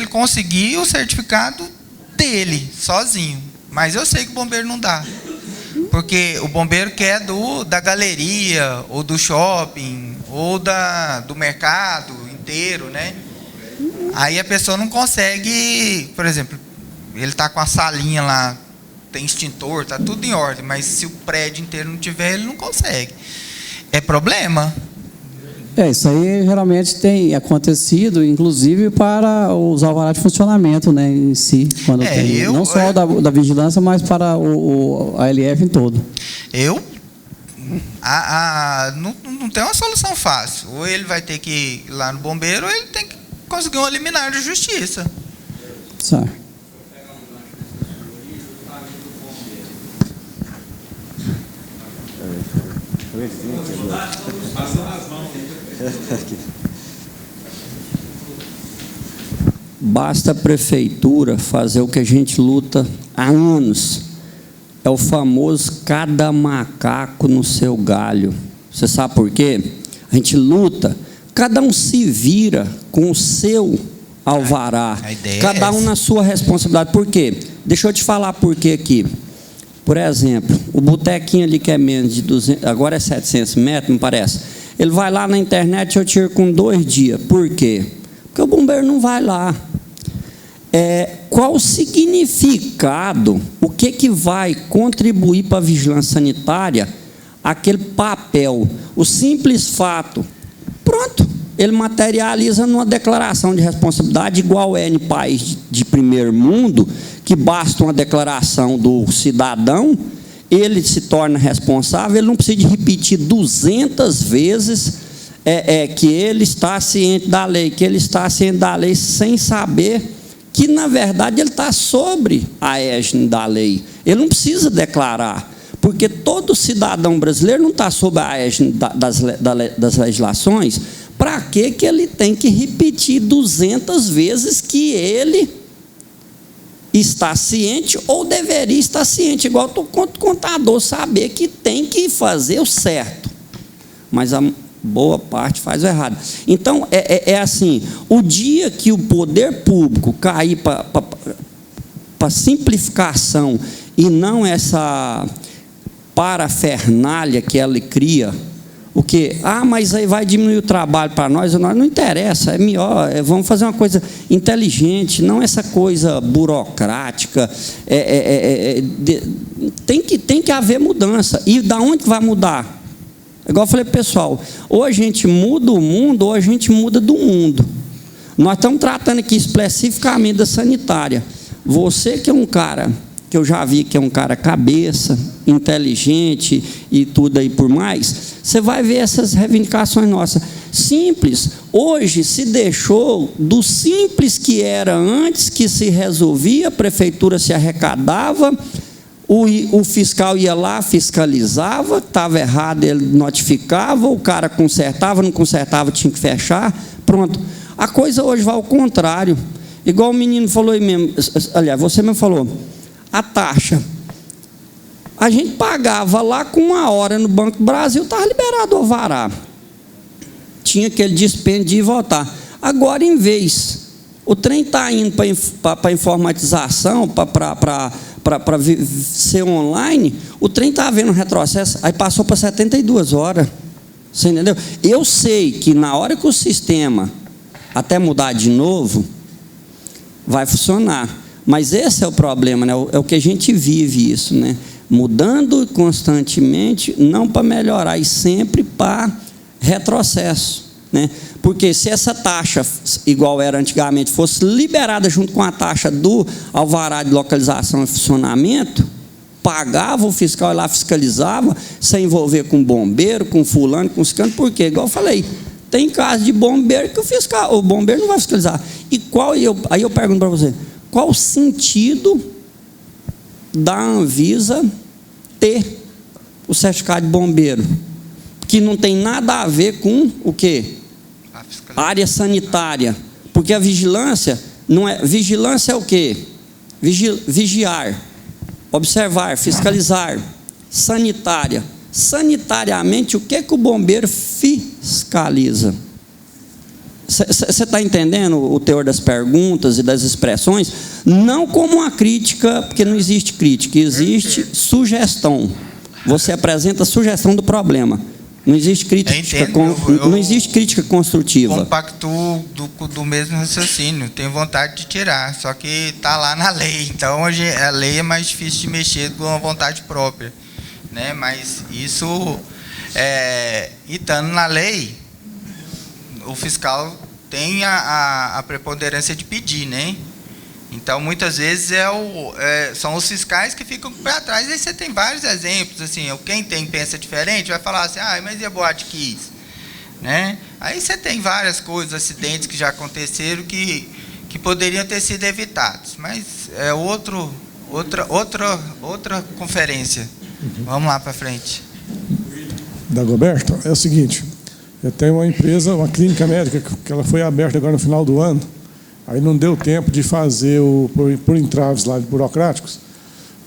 conseguir o certificado dele, sozinho. Mas eu sei que o bombeiro não dá, porque o bombeiro quer da galeria, ou do shopping, ou do mercado inteiro, né? Aí a pessoa não consegue, por exemplo, ele está com a salinha lá, tem extintor, está tudo em ordem, mas se o prédio inteiro não tiver, ele não consegue. É problema. Isso aí geralmente tem acontecido, inclusive para os alvarás de funcionamento, né, em si, quando tem, não só da vigilância, mas para a LF em todo. Não tem uma solução fácil. Ou ele vai ter que ir lá no bombeiro, ou ele tem que conseguir um liminar de justiça. Certo. Basta a prefeitura fazer o que a gente luta há anos. É o famoso cada macaco no seu galho. Você sabe por quê? A gente luta, cada um se vira com o seu alvará, cada um na sua responsabilidade. Por quê? Deixa eu te falar por quê aqui. Por exemplo, o botequinho ali que é menos de 200, agora é 700 metros, me parece. Ele vai lá na internet, eu tiro com 2 dias. Por quê? Porque o bombeiro não vai lá. Qual o significado, o que vai contribuir para a vigilância sanitária, aquele papel, o simples fato, pronto, ele materializa numa declaração de responsabilidade, igual é em país de primeiro mundo, que basta uma declaração do cidadão, ele se torna responsável, ele não precisa de repetir 200 vezes que ele está ciente da lei, sem saber que, na verdade, ele está sobre a égide da lei. Ele não precisa declarar, porque todo cidadão brasileiro não está sob a égide das legislações. Para que ele tem que repetir 200 vezes que ele está ciente ou deveria estar ciente? Igual o contador saber que tem que fazer o certo, mas a boa parte faz o errado. Então, assim, o dia que o poder público cair para simplificação e não essa parafernália que ela cria, o quê? Mas aí vai diminuir o trabalho para nós, não interessa, é melhor, vamos fazer uma coisa inteligente, não essa coisa burocrática, tem que haver mudança. E da onde vai mudar? Igual eu falei, pessoal, ou a gente muda o mundo, ou a gente muda do mundo. Nós estamos tratando aqui especificamente da sanitária. Você que é um cara, que eu já vi que é um cara cabeça, inteligente e tudo aí por mais, você vai ver essas reivindicações nossas. Simples. Hoje se deixou do simples que era antes, que se resolvia, a prefeitura se arrecadava, o fiscal ia lá, fiscalizava, estava errado, ele notificava, o cara consertava, não consertava, tinha que fechar, pronto. A coisa hoje vai ao contrário. Igual o menino falou aí mesmo, aliás, você mesmo falou, a taxa. A gente pagava lá com 1 hora no Banco do Brasil, estava liberado o alvará. Tinha aquele dispêndio de ir e voltar. Agora, em vez, o trem está indo para a informatização, para ser online, o trem está havendo um retrocesso, aí passou para 72 horas. Você entendeu? Eu sei que na hora que o sistema até mudar de novo, vai funcionar. Mas esse é o problema, né? É o que a gente vive isso, né? Mudando constantemente, não para melhorar, e sempre para retrocesso, né? Porque se essa taxa, igual era antigamente, fosse liberada junto com a taxa do alvará de localização e funcionamento, pagava, o fiscal lá fiscalizava, sem envolver com bombeiro, com fulano, com ciclano, porque, igual eu falei, tem caso de bombeiro que o bombeiro não vai fiscalizar. E aí eu pergunto para você, qual o sentido da Anvisa ter o certificado de bombeiro, que não tem nada a ver com o quê? A área sanitária. Porque a vigilância não é... Vigilância é o quê? Vigiar, observar, fiscalizar. Sanitária. Sanitariamente, o que o bombeiro fiscaliza? Você está entendendo o teor das perguntas e das expressões? Não como uma crítica, porque não existe crítica, existe sugestão. Você apresenta a sugestão do problema. Não existe crítica, não existe crítica construtiva. Compacto do mesmo raciocínio. Tenho vontade de tirar, só que está lá na lei. Então, hoje a lei é mais difícil de mexer com a vontade própria, né? Mas isso, e estando na lei, o fiscal tem a preponderância de pedir, né? Então, muitas vezes são os fiscais que ficam para trás. Aí você tem vários exemplos, assim, quem pensa diferente vai falar assim, mas e a Boate Kiss? Né? Aí você tem várias coisas, acidentes que já aconteceram que poderiam ter sido evitados, mas é outra conferência. Vamos lá para frente. Dagoberto, é o seguinte, eu tenho uma empresa, uma clínica médica, que ela foi aberta agora no final do ano. Aí não deu tempo de fazer, por entraves lá burocráticos,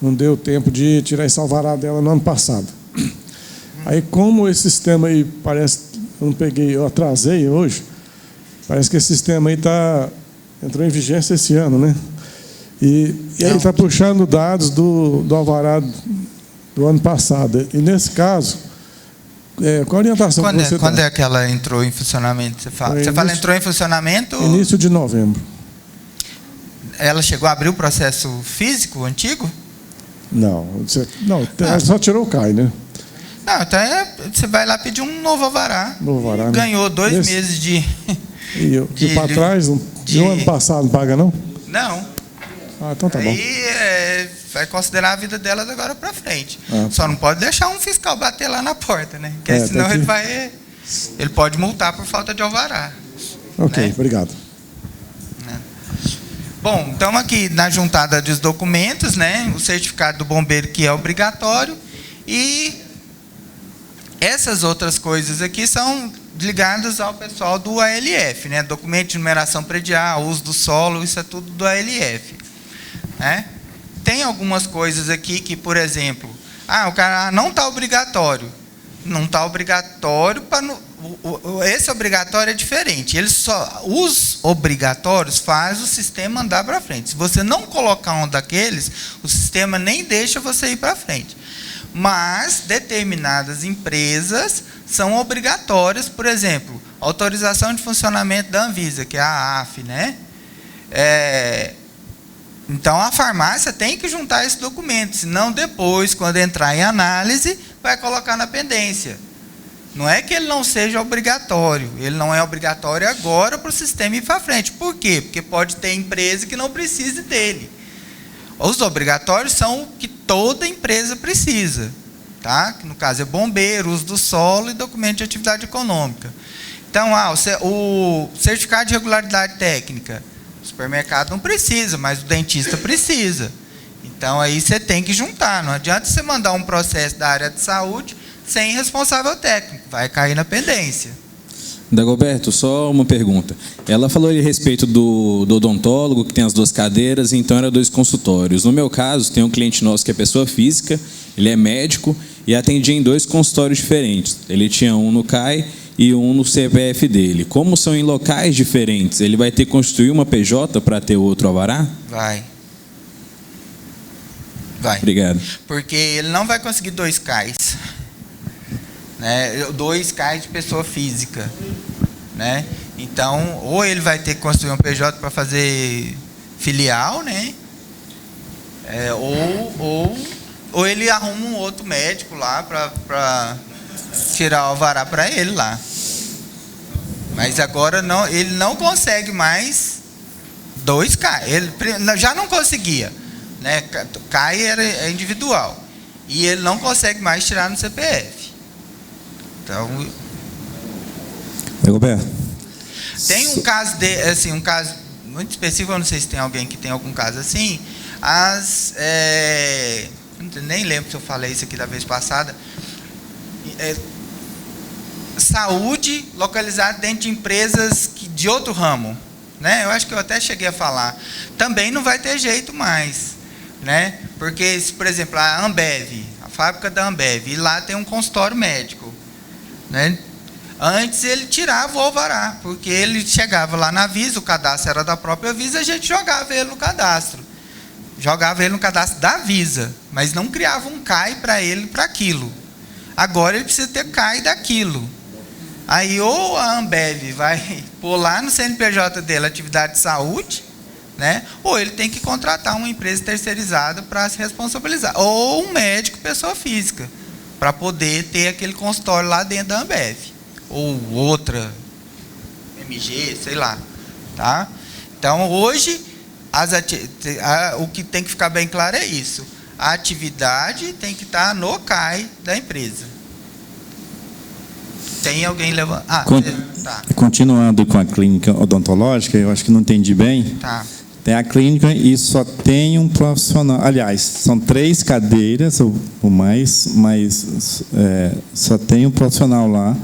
não deu tempo de tirar esse alvará dela no ano passado. Aí, como esse sistema aí parece, eu atrasei hoje, parece que esse sistema aí entrou em vigência esse ano, né? E aí está puxando dados do alvará do ano passado. E nesse caso, qual a orientação que você Quando é que ela entrou em funcionamento? Você fala entrou em funcionamento? Início de novembro. Ela chegou a abrir o processo físico antigo? Não, ela só tirou o CAI, né? Não, então você vai lá pedir um novo alvará. Ganhou 2 meses de... E para trás, no ano passado não paga, não? Não. Então tá bom. Aí vai considerar a vida delas agora para frente. Só não pode deixar um fiscal bater lá na porta, né? Porque senão ele pode multar por falta de alvará. Ok, né? Obrigado. Bom, estamos aqui na juntada dos documentos, né? O certificado do bombeiro, que é obrigatório, e essas outras coisas aqui são ligadas ao pessoal do ALF, né? Documento de numeração predial, uso do solo, isso é tudo do ALF, né? Tem algumas coisas aqui que, por exemplo, o cara não está obrigatório. Não está obrigatório para... Esse obrigatório é diferente. Os obrigatórios faz o sistema andar para frente. Se você não colocar um daqueles, o sistema nem deixa você ir para frente. Mas determinadas empresas são obrigatórias, por exemplo, autorização de funcionamento da Anvisa, que é a AF, né? Então, a farmácia tem que juntar esse documento, senão depois, quando entrar em análise, vai colocar na pendência. Não é que ele não seja obrigatório, ele não é obrigatório agora para o sistema ir para frente. Por quê? Porque pode ter empresa que não precise dele. Os obrigatórios são o que toda empresa precisa, tá? Que no caso é bombeiro, uso do solo e documento de atividade econômica. Então, o certificado de regularidade técnica, o supermercado não precisa, mas o dentista precisa. Então, aí você tem que juntar. Não adianta você mandar um processo da área de saúde sem responsável técnico. Vai cair na pendência. Dagoberto, só uma pergunta. Ela falou a respeito do odontólogo, que tem as 2 cadeiras, então era 2 consultórios. No meu caso, tem um cliente nosso que é pessoa física, ele é médico e atendia em 2 consultórios diferentes. Ele tinha um no CAI e um no CPF dele. Como são em locais diferentes, ele vai ter que construir uma PJ para ter outro alvará? Vai. Obrigado. Porque ele não vai conseguir 2 CAIs. Né? 2 CAIs de pessoa física. Né? Então, ou ele vai ter que construir um PJ para fazer filial, né? Ou ele arruma um outro médico lá para tirar o alvará para ele lá. Mas agora não, ele não consegue mais 2 CAI. Ele já não conseguia, né? CAI era individual. E ele não consegue mais tirar no CPF. Então, tem um caso um caso muito específico, eu não sei se tem alguém que tem algum caso assim. nem lembro se eu falei isso aqui da vez passada, saúde localizada dentro de empresas de outro ramo, né? Eu acho que eu até cheguei a falar. Também não vai ter jeito mais, né? Porque, por exemplo, a Ambev, a fábrica da Ambev, e lá tem um consultório médico, né? Antes ele tirava o alvará, porque ele chegava lá na Visa, o cadastro era da própria Visa, a gente jogava ele no cadastro. Jogava ele no cadastro da Visa, mas não criava um CAI para ele, para aquilo. Agora ele precisa ter CAI daquilo. Aí ou a Ambev vai pôr lá no CNPJ dele atividade de saúde, né? Ou ele tem que contratar uma empresa terceirizada para se responsabilizar. Ou um médico, pessoa física, para poder ter aquele consultório lá dentro da Ambev. Ou outra, MG, sei lá. Tá? Então, hoje, o que tem que ficar bem claro é isso. A atividade tem que estar no CAI da empresa. Tem alguém levando... tá. Continuando com a clínica odontológica, eu acho que não entendi bem. Tá. Tem a clínica e só tem um profissional. Aliás, são 3 cadeiras ou mais, mas só tem um profissional lá.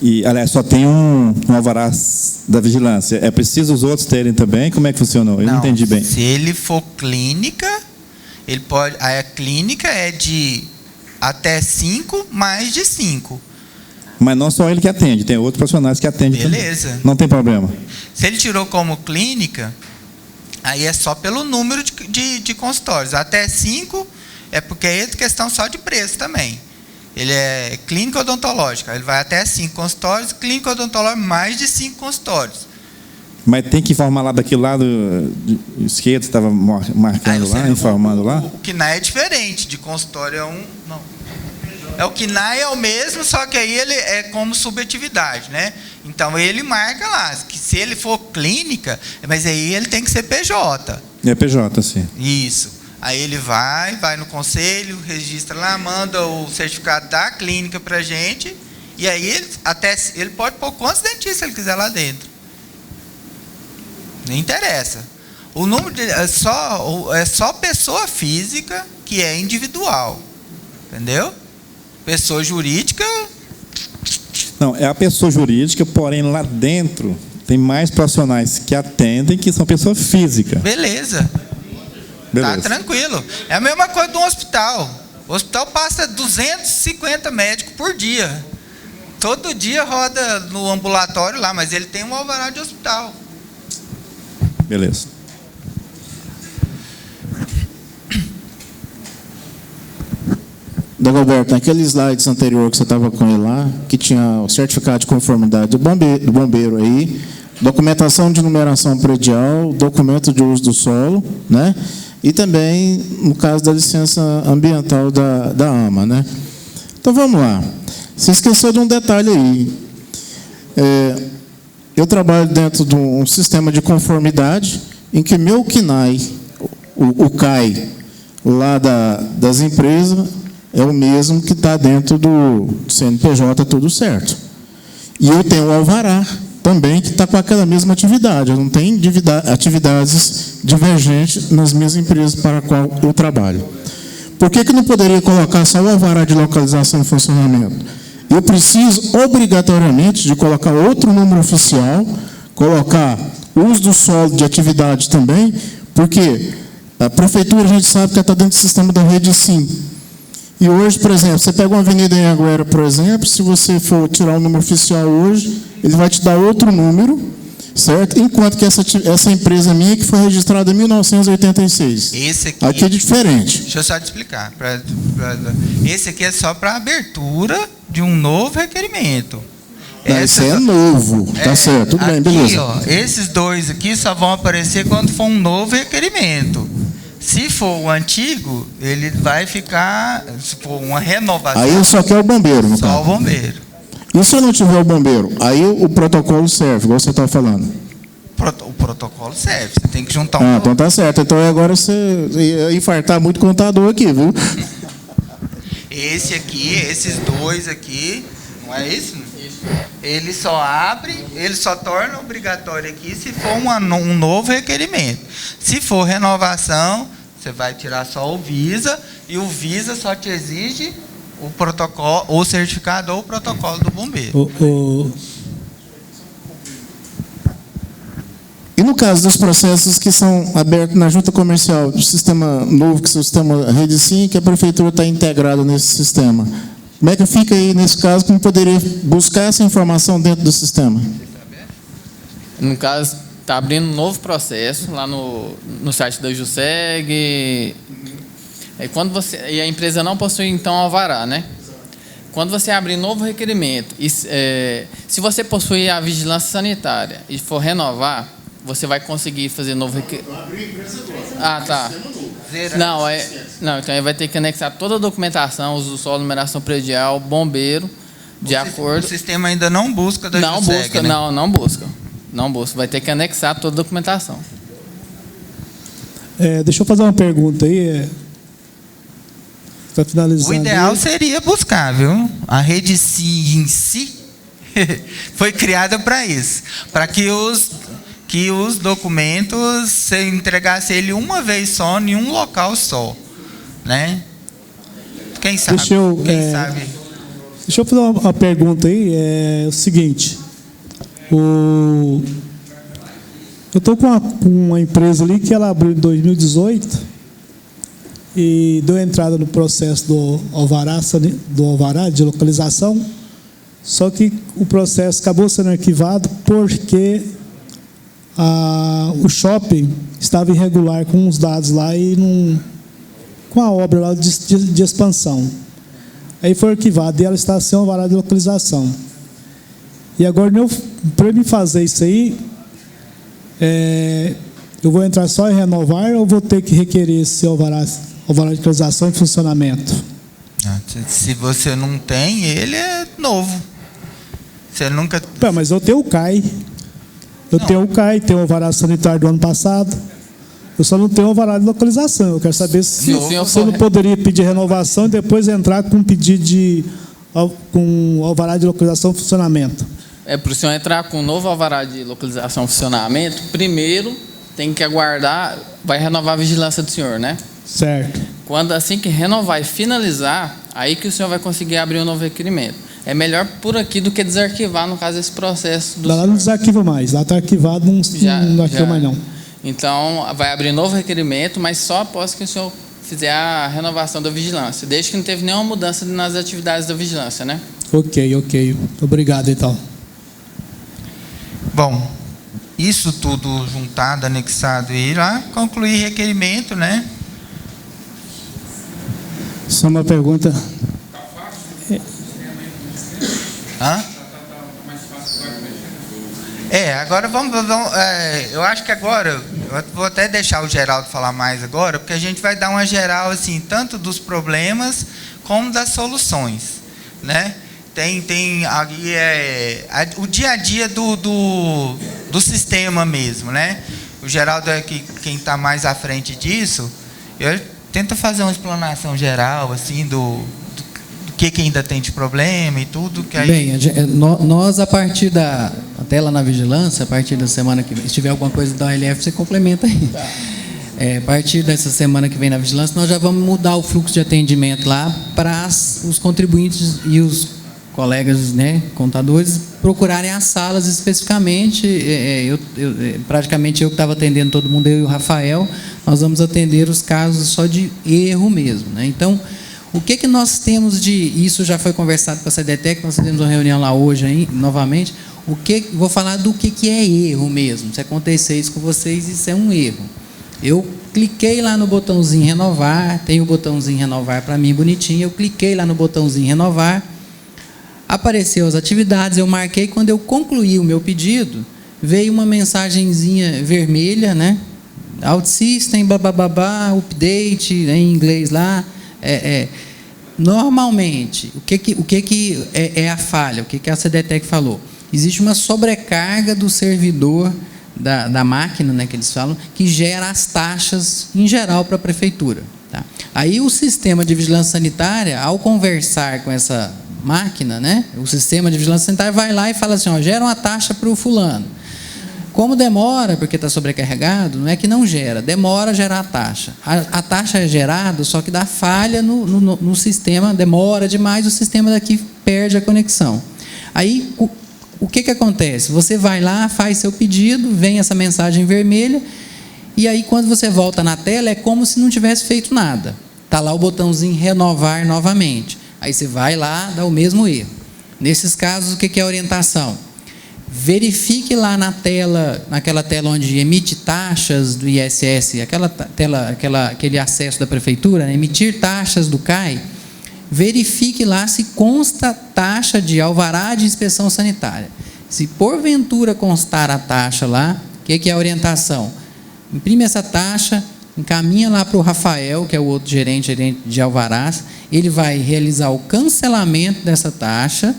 E, aliás, só tem um alvará da vigilância. É preciso os outros terem também? Como é que funcionou? Eu não entendi bem. Se ele for clínica, ele pode. A clínica é de até 5, mais de 5. Mas não só ele que atende, tem outros profissionais que atendem. Beleza. Também. Não tem problema. Se ele tirou como clínica, aí é só pelo número de consultórios. Até 5 é porque é questão só de preço também. Ele é clínica odontológica, ele vai até 5 consultórios, clínica odontológica mais de 5 consultórios. Mas tem que informar lá daquele lado esquerdo, estava marcando lá, informando lá? O KINAI é diferente, de consultório é um... Não. O KINAI é o mesmo, só que aí ele é como subatividade, né? Então ele marca lá, que se ele for clínica, mas aí ele tem que ser PJ. É PJ, sim. Isso. Aí ele vai no conselho, registra lá, manda o certificado da clínica para a gente, e aí ele pode pôr quantos dentistas ele quiser lá dentro. Não interessa. O número é só pessoa física que é individual. Entendeu? Pessoa jurídica... Não, é a pessoa jurídica, porém lá dentro tem mais profissionais que atendem que são pessoa física. Beleza. Tá tranquilo. É a mesma coisa de um hospital. O hospital passa 250 médicos por dia. Todo dia roda no ambulatório lá, mas ele tem um alvará de hospital. Beleza. Dagoberto, naquele slide anterior que você estava com ele lá, que tinha o certificado de conformidade do bombeiro aí, documentação de numeração predial, documento de uso do solo, né? E também, no caso da licença ambiental da AMA, né? Então, vamos lá. Você esqueceu de um detalhe aí. Eu trabalho dentro de um sistema de conformidade em que meu KINAI, o CAI, lá das empresas, é o mesmo que está dentro do CNPJ, tudo certo. E eu tenho o alvará também, que está com aquela mesma atividade. Eu não tenho atividades divergentes nas minhas empresas para a qual eu trabalho. Por que não poderia colocar só o alvará de localização e funcionamento? Eu preciso, obrigatoriamente, de colocar outro número oficial, colocar uso do solo de atividade também, porque a prefeitura, a gente sabe que está dentro do sistema da rede SIM. E hoje, por exemplo, você pega uma avenida em Anhanguera, por exemplo, se você for tirar o número oficial hoje, ele vai te dar outro número, certo? Enquanto que essa empresa minha, que foi registrada em 1986. Esse aqui é diferente. Deixa eu só te explicar. Esse aqui é só para abertura de um novo requerimento. Esse é novo, tá certo, tudo bem, beleza. Ó, esses dois aqui só vão aparecer quando for um novo requerimento. Se for o antigo, ele vai ficar, se for uma renovação... Aí eu só quero o bombeiro, no caso. Só o bombeiro. E se eu não tiver o bombeiro? Aí o protocolo serve, igual você está falando. O protocolo serve, você tem que juntar um... então tá certo. Então agora você ia infartar muito contador aqui, viu? Esse aqui, esses dois aqui, não é isso? Ele só abre, ele só torna obrigatório aqui se for um novo requerimento. Se for renovação, você vai tirar só o Visa, e o Visa só te exige o protocolo, ou certificado ou o protocolo do bombeiro. E no caso dos processos que são abertos na junta comercial, do sistema novo, que é o sistema Rede Sim, que a prefeitura está integrada nesse sistema, como é que fica aí nesse caso, como poderia buscar essa informação dentro do sistema? No caso, está abrindo um novo processo lá no site da JUSEG. E a empresa não possui, então, alvará, né? Quando você abrir novo requerimento, se você possui a vigilância sanitária e for renovar, você vai conseguir fazer novo requerimento. Ah, tá. Não, então ele vai ter que anexar toda a documentação, uso do solo, numeração predial, bombeiro, de acordo. O sistema ainda não busca da Não JUSEG, busca, né? Não busca. Vai ter que anexar toda a documentação. Deixa eu fazer uma pergunta aí. Para finalizar. O ideal seria buscar, viu? A Rede Sim em si foi criada para isso, para que os documentos você entregasse ele uma vez só, em um local só, né? Quem sabe? Deixa eu fazer uma pergunta aí. É o seguinte: eu estou com uma empresa ali que ela abriu em 2018 e deu entrada no processo do alvará de localização, só que o processo acabou sendo arquivado porque o shopping estava irregular com os dados lá e com a obra lá de expansão. Aí foi arquivado e ela está sem alvará de localização. E agora, para me fazer isso aí, eu vou entrar só em renovar ou vou ter que requerer esse alvará de localização em funcionamento? Se você não tem, ele é novo. Você nunca... Mas eu tenho o CAI. Tenho o alvará sanitário do ano passado. Eu só não tenho o alvará de localização. Eu quero saber se você não poderia pedir renovação e depois entrar com um pedido com alvará de localização em funcionamento. Para o senhor entrar com um novo alvará de localização em funcionamento, primeiro tem que aguardar, vai renovar a vigilância do senhor, né? Certo. Assim que renovar e finalizar, aí que o senhor vai conseguir abrir um novo requerimento. É melhor por aqui do que desarquivar, no caso, esse processo. Lá não desarquiva mais. Lá está arquivado, não arquiva mais não. Então, vai abrir novo requerimento, mas só após que o senhor fizer a renovação da vigilância, desde que não teve nenhuma mudança nas atividades da vigilância, né? Ok. Obrigado, então. Bom, isso tudo juntado, anexado e lá, concluir requerimento, né? Só uma pergunta. Agora vamos eu acho que agora, eu vou até deixar o Geraldo falar mais agora, porque a gente vai dar uma geral, assim, tanto dos problemas como das soluções, né? Tem ali o dia a dia do sistema mesmo, né? O Geraldo é quem está mais à frente disso. Eu tento fazer uma explanação geral, assim, do que ainda tem de problema e tudo. Que aí... Bem, nós, a partir até lá na vigilância, a partir da semana que vem, se tiver alguma coisa da OLF, você complementa aí. Tá. A partir dessa semana que vem na vigilância, nós já vamos mudar o fluxo de atendimento lá para os contribuintes e os colegas, né, contadores, procurarem as salas especificamente. Praticamente eu que estava atendendo todo mundo, eu e o Rafael, nós vamos atender os casos só de erro mesmo, né? Então, o que nós temos isso já foi conversado com a CDTEC, nós temos uma reunião lá hoje aí, novamente. Vou falar do que é erro mesmo. Se acontecer isso com vocês, isso é um erro. Eu cliquei lá no botãozinho renovar, tem o botãozinho renovar para mim bonitinho, eu cliquei lá no botãozinho renovar, apareceu as atividades, eu marquei, quando eu concluí o meu pedido, veio uma mensagenzinha vermelha, né? OutSystem, bababá, update, em inglês lá. Normalmente, o que é a falha? O que a CDTEC falou? Existe uma sobrecarga do servidor da máquina, né, que eles falam, que gera as taxas em geral para a prefeitura. Tá? Aí o sistema de vigilância sanitária, ao conversar com essa máquina, né? O sistema de vigilância sanitária vai lá e fala assim, ó, gera uma taxa para o fulano. Como demora, porque está sobrecarregado, não é que não gera, demora a gerar a taxa. A taxa é gerada, só que dá falha no sistema, demora demais, o sistema daqui perde a conexão. Aí, o que acontece? Você vai lá, faz seu pedido, vem essa mensagem vermelha, e aí quando você volta na tela, é como se não tivesse feito nada. Está lá o botãozinho renovar novamente. Aí você vai lá, dá o mesmo erro. Nesses casos, o que é a orientação? Verifique lá na tela, naquela tela onde emite taxas do ISS, aquele acesso da prefeitura, né? Emitir taxas do CAI, verifique lá se consta taxa de alvará de inspeção sanitária. Se porventura constar a taxa lá, o que é a orientação? Imprime essa taxa, encaminha lá para o Rafael, que é o outro gerente de alvarás, ele vai realizar o cancelamento dessa taxa,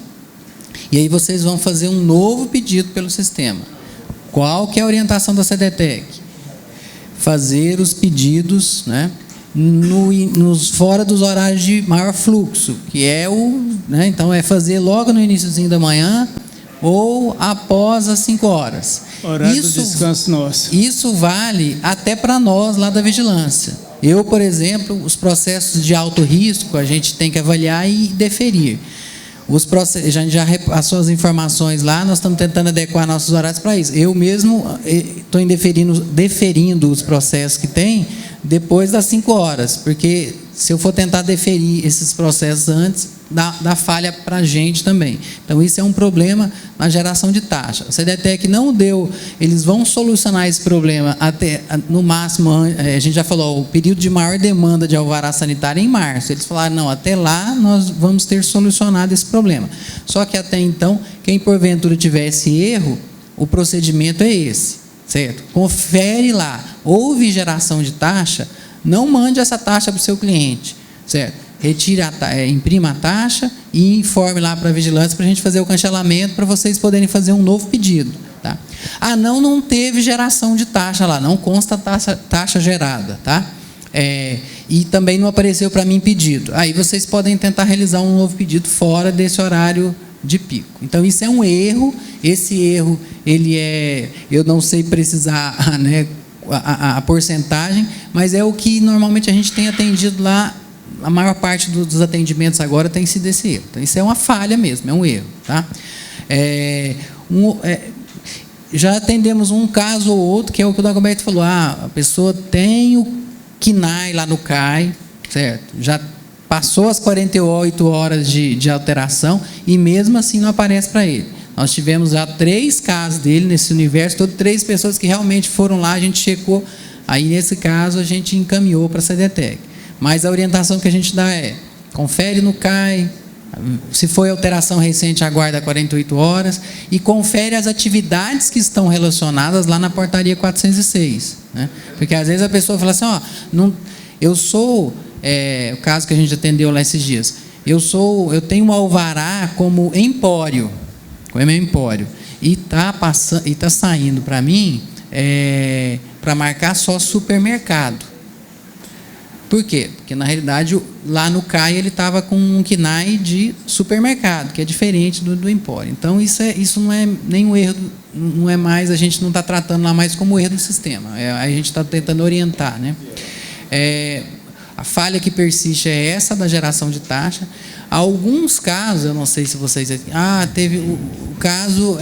e aí vocês vão fazer um novo pedido pelo sistema. Qual que é a orientação da CDTEC? Fazer os pedidos, né, fora dos horários de maior fluxo, que é né, então é fazer logo no iniciozinho da manhã ou após as 5 horas. Horário do descanso nosso. Isso vale até para nós lá da vigilância. Eu, por exemplo, os processos de alto risco, a gente tem que avaliar e deferir. Os processos, já repassou as informações lá, nós estamos tentando adequar nossos horários para isso. Eu mesmo estou deferindo os processos que tem depois das 5 horas, porque se eu for tentar deferir esses processos antes, dá falha para a gente também. Então, isso é um problema na geração de taxa. A CDTEC não deu, eles vão solucionar esse problema até, no máximo, a gente já falou, o período de maior demanda de alvará sanitário é em março. Eles falaram, não, até lá nós vamos ter solucionado esse problema. Só que até então, quem porventura tivesse erro, o procedimento é esse, certo? Confere lá, houve geração de taxa, não mande essa taxa para o seu cliente, certo? Retire imprima a taxa e informe lá para a vigilância para a gente fazer o cancelamento para vocês poderem fazer um novo pedido. Tá? Não teve geração de taxa lá, não consta taxa gerada. Tá? E também não apareceu para mim pedido. Aí vocês podem tentar realizar um novo pedido fora desse horário de pico. Então, isso é um erro. Esse erro, eu não sei precisar, né, a porcentagem, mas é o que normalmente a gente tem atendido lá. A maior parte dos atendimentos agora tem sido esse erro. Então, isso é uma falha mesmo, é um erro. Tá? Já atendemos um caso ou outro, que é o que o Dagoberto falou. A pessoa tem o KNAI lá no CAI, certo? Já passou as 48 horas de alteração e mesmo assim não aparece para ele. Nós tivemos já 3 casos dele nesse universo, todas 3 pessoas que realmente foram lá, a gente checou. Aí, nesse caso, a gente encaminhou para a CDTEC. Mas a orientação que a gente dá é, confere no CAI, se foi alteração recente, aguarda 48 horas, e confere as atividades que estão relacionadas lá na portaria 406. Né? Porque às vezes a pessoa fala assim, eu sou, o caso que a gente atendeu lá esses dias, eu tenho um alvará como empório, e está saindo para mim para marcar só supermercado. Por quê? Porque, na realidade, lá no CAI ele estava com um KNAI de supermercado, que é diferente do empório. Então, isso não é nenhum erro, não é mais, a gente não está tratando lá mais como erro do sistema. A gente está tentando orientar. Né? A falha que persiste é essa da geração de taxa. Alguns casos, eu não sei se vocês... teve o caso,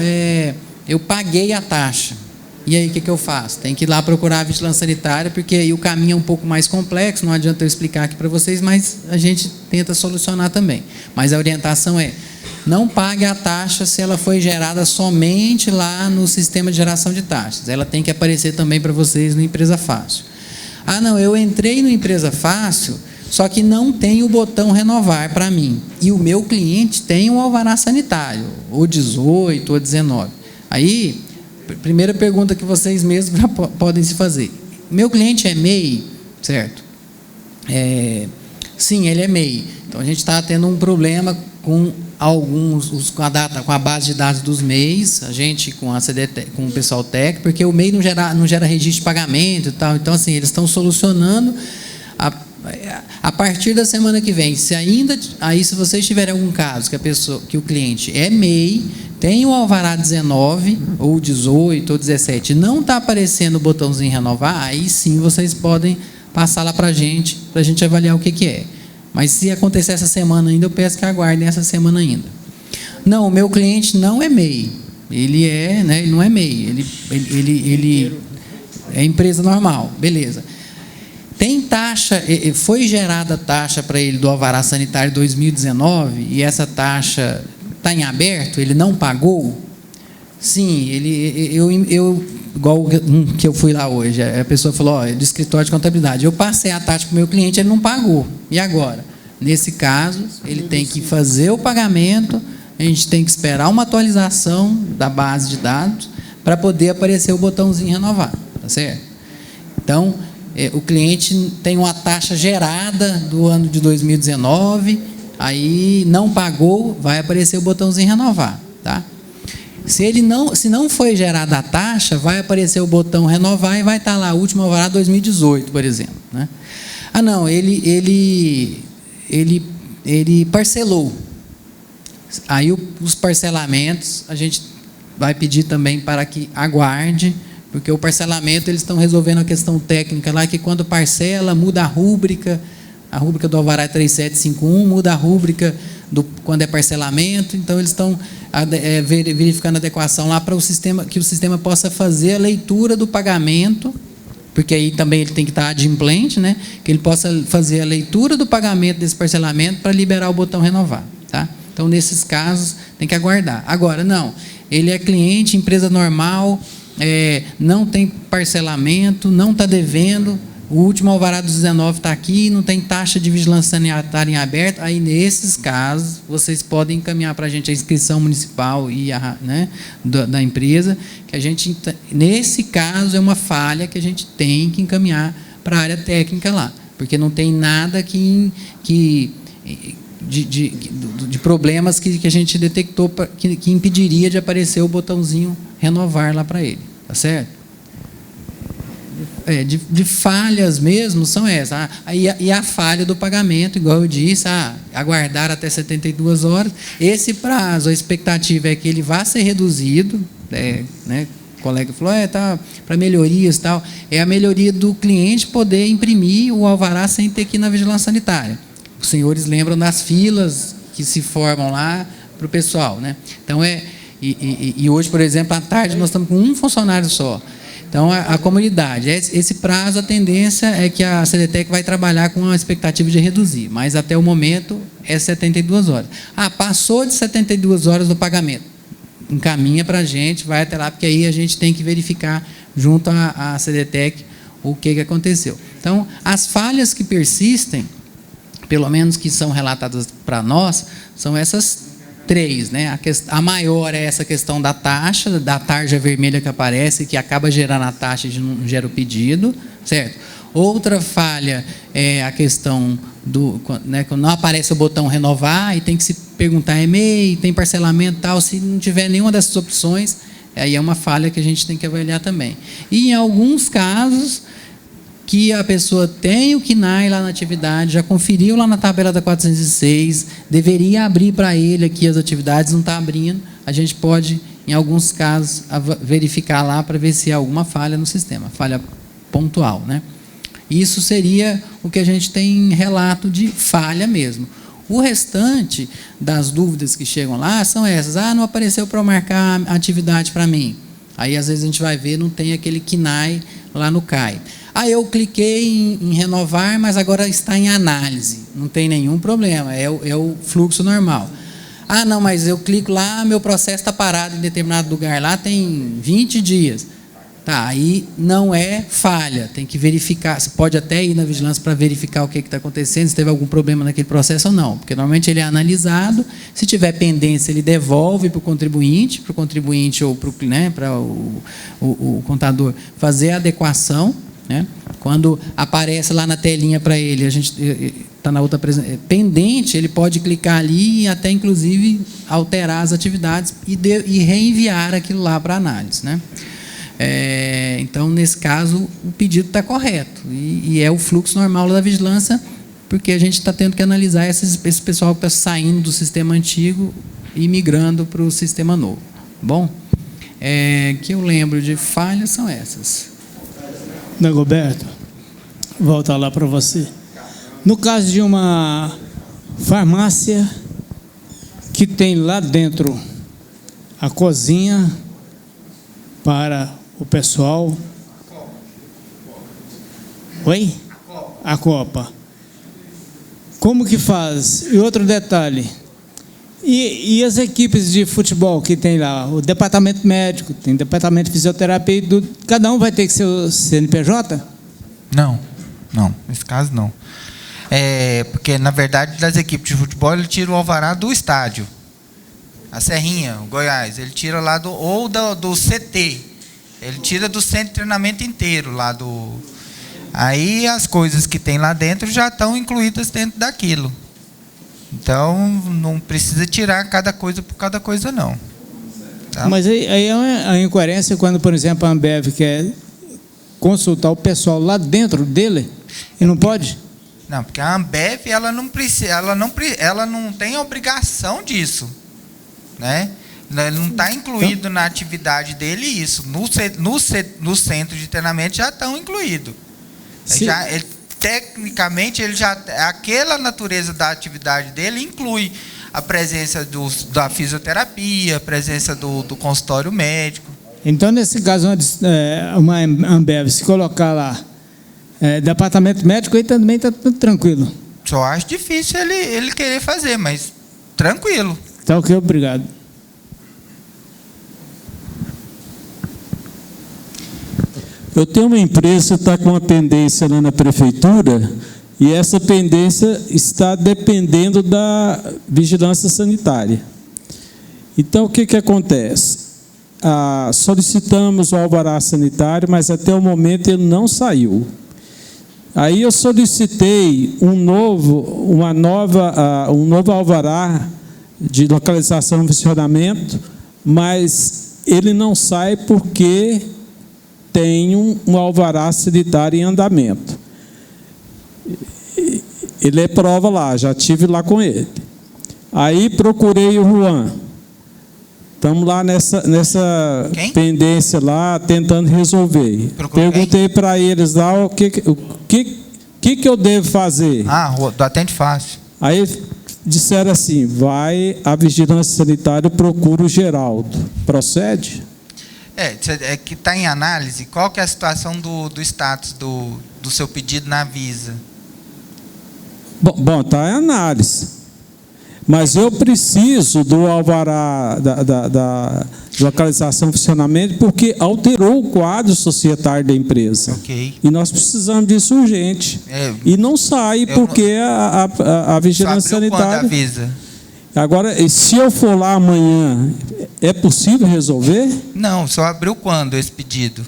eu paguei a taxa. E aí, o que eu faço? Tem que ir lá procurar a vigilância sanitária, porque aí o caminho é um pouco mais complexo, não adianta eu explicar aqui para vocês, mas a gente tenta solucionar também. Mas a orientação é, não pague a taxa se ela foi gerada somente lá no sistema de geração de taxas. Ela tem que aparecer também para vocês no Empresa Fácil. Eu entrei no Empresa Fácil, só que não tem o botão renovar para mim. E o meu cliente tem um alvará sanitário, ou 18, ou 19. Aí... Primeira pergunta que vocês mesmos já podem se fazer. Meu cliente é MEI, certo? Sim, ele é MEI. Então, a gente está tendo um problema com com a base de dados dos MEIs, a gente com a CDT, com o pessoal técnico, porque o MEI não gera registro de pagamento e tal. Então, assim, eles estão solucionando A partir da semana que vem, se vocês tiverem algum caso que o cliente é MEI, tem o alvará 19, ou 18, ou 17, não está aparecendo o botãozinho renovar, aí sim vocês podem passar lá para a gente avaliar o que é. Mas se acontecer essa semana ainda, eu peço que aguardem essa semana ainda. Não, o meu cliente não é MEI. Ele não é MEI. Ele é empresa normal, beleza. Tem taxa, foi gerada taxa para ele do alvará sanitário 2019 e essa taxa está em aberto, ele não pagou? Sim, igual que eu fui lá hoje, a pessoa falou, do escritório de contabilidade, eu passei a taxa para o meu cliente, ele não pagou. E agora? Nesse caso, ele tem que fazer o pagamento, a gente tem que esperar uma atualização da base de dados para poder aparecer o botãozinho renovar, tá certo? Então, o cliente tem uma taxa gerada do ano de 2019, aí não pagou, vai aparecer o botãozinho renovar, tá? Se não foi gerada a taxa, vai aparecer o botão renovar e vai estar lá, último alvará 2018, por exemplo, né? Ah, não, ele parcelou. Aí os parcelamentos a gente vai pedir também para que aguarde, porque o parcelamento eles estão resolvendo a questão técnica lá, que quando parcela, muda a rúbrica do alvará 3751, muda a rúbrica quando é parcelamento, então eles estão verificando a adequação lá para que o sistema possa fazer a leitura do pagamento, porque aí também ele tem que estar adimplente, né? Que ele possa fazer a leitura do pagamento desse parcelamento para liberar o botão renovar, tá? Então, nesses casos, tem que aguardar. Agora, não, ele é cliente, empresa normal, não tem parcelamento, não está devendo, o último alvará dos 19 está aqui, não tem taxa de vigilância sanitária em aberto, aí nesses casos, vocês podem encaminhar para a gente a inscrição municipal e da empresa, que a gente, nesse caso, é uma falha que a gente tem que encaminhar para a área técnica lá, porque não tem nada de problemas que a gente detectou que impediria de aparecer o botãozinho renovar lá para ele, tá certo? De falhas mesmo são essas. E a falha do pagamento, igual eu disse, aguardar até 72 horas. Esse prazo, a expectativa é que ele vá ser reduzido, né? O colega falou, tá para melhorias e tal. É a melhoria do cliente poder imprimir o alvará sem ter que ir na vigilância sanitária. Os senhores lembram das filas que se formam lá para o pessoal, né? Então, e hoje, por exemplo, à tarde, nós estamos com um funcionário só. Então, a comunidade, esse prazo, a tendência é que a CDTEC vai trabalhar com a expectativa de reduzir, mas até o momento é 72 horas. Passou de 72 horas do pagamento, encaminha para a gente, vai até lá, porque aí a gente tem que verificar junto à CDTEC o que aconteceu. Então, as falhas que persistem, pelo menos que são relatadas para nós, são essas 3, né? A maior é essa questão da taxa, da tarja vermelha que aparece, que acaba gerando a taxa e não gera o pedido, certo? Outra falha é a questão quando não aparece o botão renovar e tem que se perguntar e-mail, tem parcelamento e tal, se não tiver nenhuma dessas opções, aí é uma falha que a gente tem que avaliar também. E em alguns casos que a pessoa tem o KNAI lá na atividade, já conferiu lá na tabela da 406, deveria abrir para ele aqui as atividades, não está abrindo, a gente pode, em alguns casos, verificar lá para ver se há alguma falha no sistema, falha pontual, né? Isso seria o que a gente tem em relato de falha mesmo. O restante das dúvidas que chegam lá são essas, não apareceu para marcar a atividade para mim. Aí, às vezes, a gente vai ver, não tem aquele KNAI lá no CAI. Eu cliquei em renovar, mas agora está em análise. Não tem nenhum problema, é o fluxo normal. Não, mas eu clico lá, meu processo está parado em determinado lugar lá, tem 20 dias. Tá, aí não é falha, tem que verificar, você pode até ir na vigilância para verificar o que está acontecendo, se teve algum problema naquele processo ou não, porque normalmente ele é analisado, se tiver pendência ele devolve para o contribuinte ou para o contador fazer a adequação, né? Quando aparece lá na telinha para ele, a gente está na outra pendente, ele pode clicar ali e até inclusive alterar as atividades e reenviar aquilo lá para análise, né? Então, nesse caso, o pedido está correto e é o fluxo normal da vigilância porque a gente está tendo que analisar esse pessoal que está saindo do sistema antigo e migrando para o sistema novo. Bom, que eu lembro de falhas são essas. Dagoberto, volta lá para você. No caso de uma farmácia que tem lá dentro a cozinha para o pessoal. Oi? A copa. Como que faz? E outro detalhe. E as equipes de futebol que tem lá? O departamento médico, tem departamento de fisioterapia, cada um vai ter que ser o CNPJ? Não. Nesse caso, não. Porque, na verdade, das equipes de futebol, ele tira o alvará do estádio. A Serrinha, o Goiás, ele tira lá do CT. Ele tira do centro de treinamento inteiro lá do... Aí as coisas que tem lá dentro já estão incluídas dentro daquilo. Então, não precisa tirar cada coisa por cada coisa, não. Tá? Mas aí é uma incoerência quando, por exemplo, a Ambev quer consultar o pessoal lá dentro dele e não pode? Não, porque a Ambev ela não tem obrigação disso, né? Ele não está incluído na atividade dele isso. No centro de treinamento já estão incluídos. Tecnicamente, aquela natureza da atividade dele inclui a presença da fisioterapia, a presença do consultório médico. Então, nesse caso, uma Ambev, se colocar lá departamento médico, aí também está tudo tranquilo. Só acho difícil ele querer fazer, mas tranquilo. Tá ok, obrigado. Eu tenho uma empresa que está com uma pendência lá na prefeitura e essa pendência está dependendo da vigilância sanitária. Então, o que acontece? Solicitamos o alvará sanitário, mas até o momento ele não saiu. Aí eu solicitei um novo alvará de localização e funcionamento, mas ele não sai porque tem um alvará sanitário em andamento. Ele é prova lá, já estive lá com ele. Aí procurei o Juan. Estamos lá nessa pendência lá, tentando resolver. Perguntei para eles lá o que eu devo fazer. Do Atende Fácil. Aí disseram assim, a vigilância sanitária procura o Geraldo. Procede? É que está em análise. Qual que é a situação do status do seu pedido na Visa? Bom, está em análise. Mas eu preciso do alvará da localização e funcionamento porque alterou o quadro societário da empresa. Okay. E nós precisamos disso urgente. E não sai porque a vigilância sanitária... Quando a Visa? Agora, se eu for lá amanhã, é possível resolver? Não, só abriu quando esse pedido?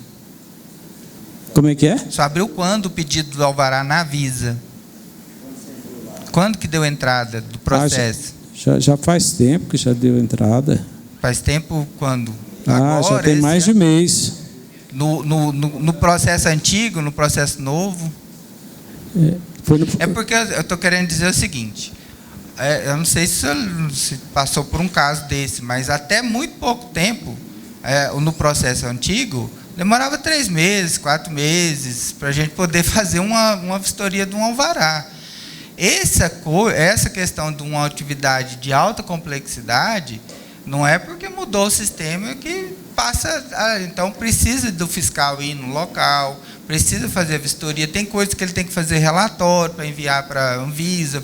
Como é que é? Só abriu quando o pedido do alvará na Visa? Quando que deu entrada do processo? Já faz tempo que já deu entrada. Faz tempo quando? Agora, já tem mais de mês. No processo antigo, no processo novo? Porque eu estou querendo dizer o seguinte... eu não sei se passou por um caso desse, mas até muito pouco tempo, no processo antigo, demorava 3 meses, 4 meses, para a gente poder fazer uma vistoria de um alvará. Essa questão de uma atividade de alta complexidade, não é porque mudou o sistema que passa... então, precisa do fiscal ir no local, precisa fazer a vistoria, tem coisas que ele tem que fazer relatório para enviar para a Anvisa,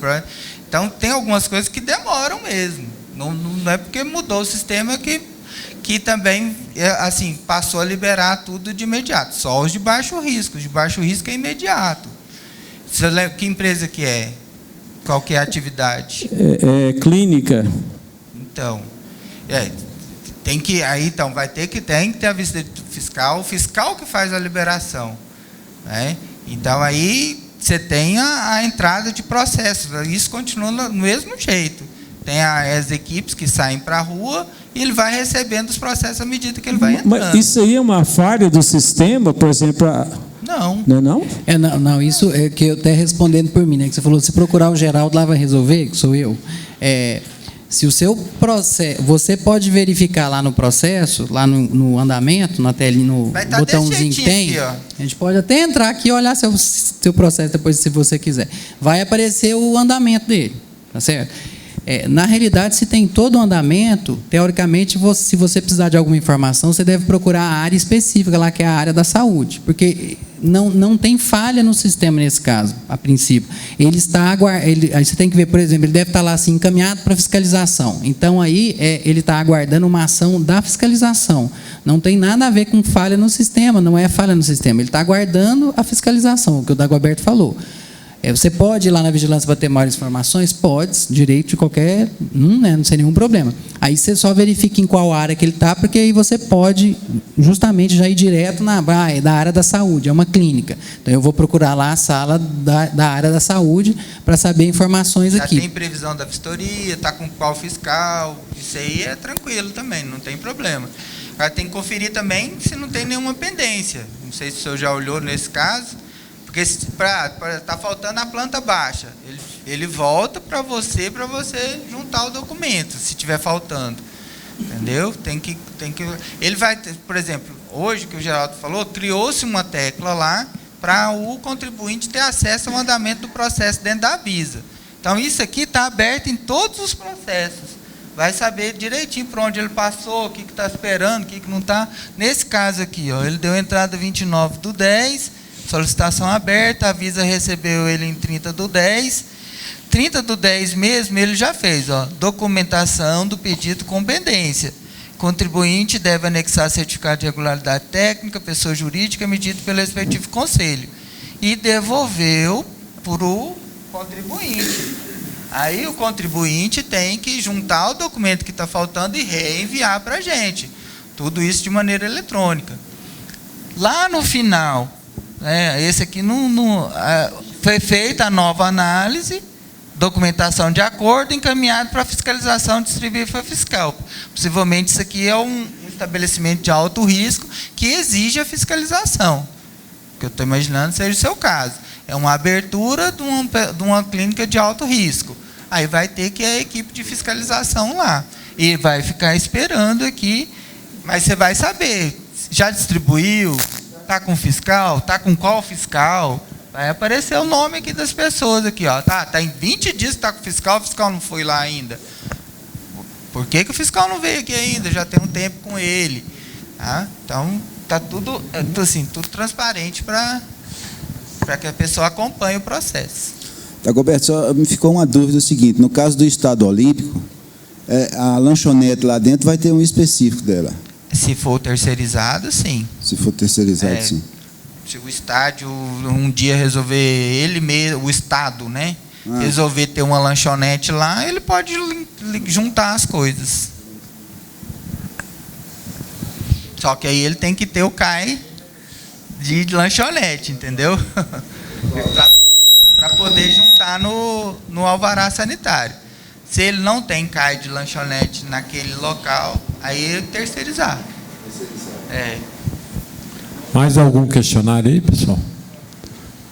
então, tem algumas coisas que demoram mesmo. Não é porque mudou o sistema que também assim, passou a liberar tudo de imediato. Só os de baixo risco. Os de baixo risco é imediato. Você lembra que empresa que é? Qual que é a atividade? Clínica. Então, vai ter que ter a visita fiscal, o fiscal que faz a liberação. Né? Então, aí... você tem a entrada de processo, isso continua do mesmo jeito. Tem as equipes que saem para a rua e ele vai recebendo os processos à medida que ele vai entrando. Mas isso aí é uma falha do sistema, por exemplo? Não. Não é não? Não, isso é que eu até respondendo por mim, né? Que você falou, se procurar o Geraldo lá vai resolver, que sou eu. Se o seu processo, você pode verificar lá no processo, lá no andamento, na telinha, no botãozinho que tem. Aqui, a gente pode até entrar aqui e olhar seu processo depois, se você quiser. Vai aparecer o andamento dele, tá certo? Na realidade, se tem todo o andamento, teoricamente, se você precisar de alguma informação, você deve procurar a área específica lá, que é a área da saúde, porque não tem falha no sistema nesse caso, a princípio. Aí você tem que ver, por exemplo, ele deve estar lá assim, encaminhado para fiscalização. Então, aí, ele está aguardando uma ação da fiscalização. Não tem nada a ver com falha no sistema, não é falha no sistema. Ele está aguardando a fiscalização, o que o Dagoberto falou. Você pode ir lá na vigilância para ter maiores informações? Pode, direito de qualquer né, não tem nenhum problema. Aí você só verifica em qual área que ele está, porque aí você pode justamente já ir direto da área da saúde, é uma clínica. Então eu vou procurar lá a sala da área da saúde para saber informações aqui. Já tem previsão da vistoria, está com qual fiscal, isso aí é tranquilo também, não tem problema. Agora tem que conferir também se não tem nenhuma pendência. Não sei se o senhor já olhou nesse caso. Porque está faltando a planta baixa. Ele volta para você juntar o documento, se estiver faltando. Entendeu? Tem que. Ele vai, por exemplo, hoje que o Geraldo falou, criou-se uma tecla lá para o contribuinte ter acesso ao andamento do processo dentro da Visa. Então, isso aqui está aberto em todos os processos. Vai saber direitinho para onde ele passou, o que está esperando, o que não está. Nesse caso aqui, ele deu entrada 29/10. Solicitação aberta, a Visa recebeu ele em 30/10. 30/10 mesmo, ele já fez, documentação do pedido com pendência. Contribuinte deve anexar certificado de regularidade técnica, pessoa jurídica, emitido pelo respectivo conselho. E devolveu para o contribuinte. Aí o contribuinte tem que juntar o documento que está faltando e reenviar para a gente. Tudo isso de maneira eletrônica. Lá no final... esse aqui foi feita a nova análise, documentação de acordo, encaminhado para a fiscalização distribuída para fiscal. Possivelmente isso aqui é um estabelecimento de alto risco que exige a fiscalização, que eu estou imaginando seja o seu caso. É uma abertura de uma clínica de alto risco. Aí vai ter que ir a equipe de fiscalização lá. E vai ficar esperando aqui, mas você vai saber, já distribuiu, está com fiscal? Está com qual fiscal? Vai aparecer o nome aqui das pessoas aqui, ó. Tá em 20 dias que está com fiscal, o fiscal não foi lá ainda. Por que o fiscal não veio aqui ainda? Já tem um tempo com ele. Tá? Então, está tudo, assim, tudo transparente para que a pessoa acompanhe o processo. Dagoberto, só me ficou uma dúvida o seguinte, no caso do Estado Olímpico, a lanchonete lá dentro vai ter um específico dela. Se for terceirizado, sim. Se for terceirizado, sim. Se o estádio um dia resolver ele mesmo, o Estado, né? Resolver ter uma lanchonete lá, ele pode juntar as coisas. Só que aí ele tem que ter o CAI de lanchonete, entendeu? Para poder juntar no alvará sanitário. Se ele não tem CAI de lanchonete naquele local, aí é terceirizar. Mais algum questionário aí, pessoal?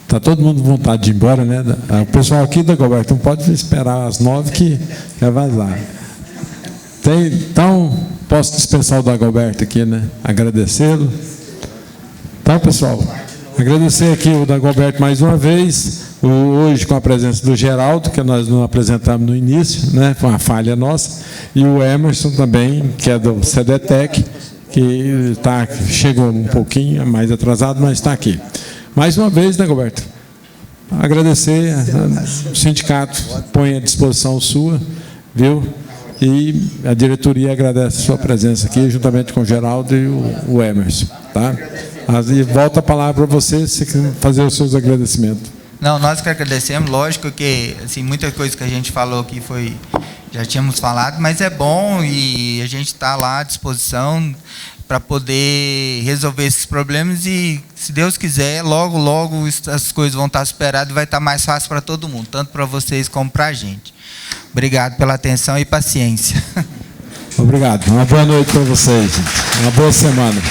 Está todo mundo com vontade de ir embora, né? O pessoal aqui, Dagoberto, não pode esperar às 9 que vai vazar. Então, posso dispensar o Dagoberto aqui, né? Agradecê-lo. Tá, pessoal? Agradecer aqui o Dagoberto mais uma vez, hoje com a presença do Geraldo, que nós não apresentamos no início, né? Foi uma falha nossa, e o Emerson também, que é do CDTEC, que chegou um pouquinho mais atrasado, mas está aqui. Mais uma vez, Dagoberto, agradecer, o sindicato põe à disposição sua, viu? E a diretoria agradece a sua presença aqui, juntamente com o Geraldo e o Emerson, tá? E volta a palavra para você, se fazer os seus agradecimentos. Não, nós que agradecemos, lógico que assim, muita coisa que a gente falou aqui já tínhamos falado, mas é bom e a gente está lá à disposição para poder resolver esses problemas e, se Deus quiser, logo, logo as coisas vão estar superadas e vai estar mais fácil para todo mundo, tanto para vocês como para a gente. Obrigado pela atenção e paciência. Obrigado. Uma boa noite para vocês. Uma boa semana.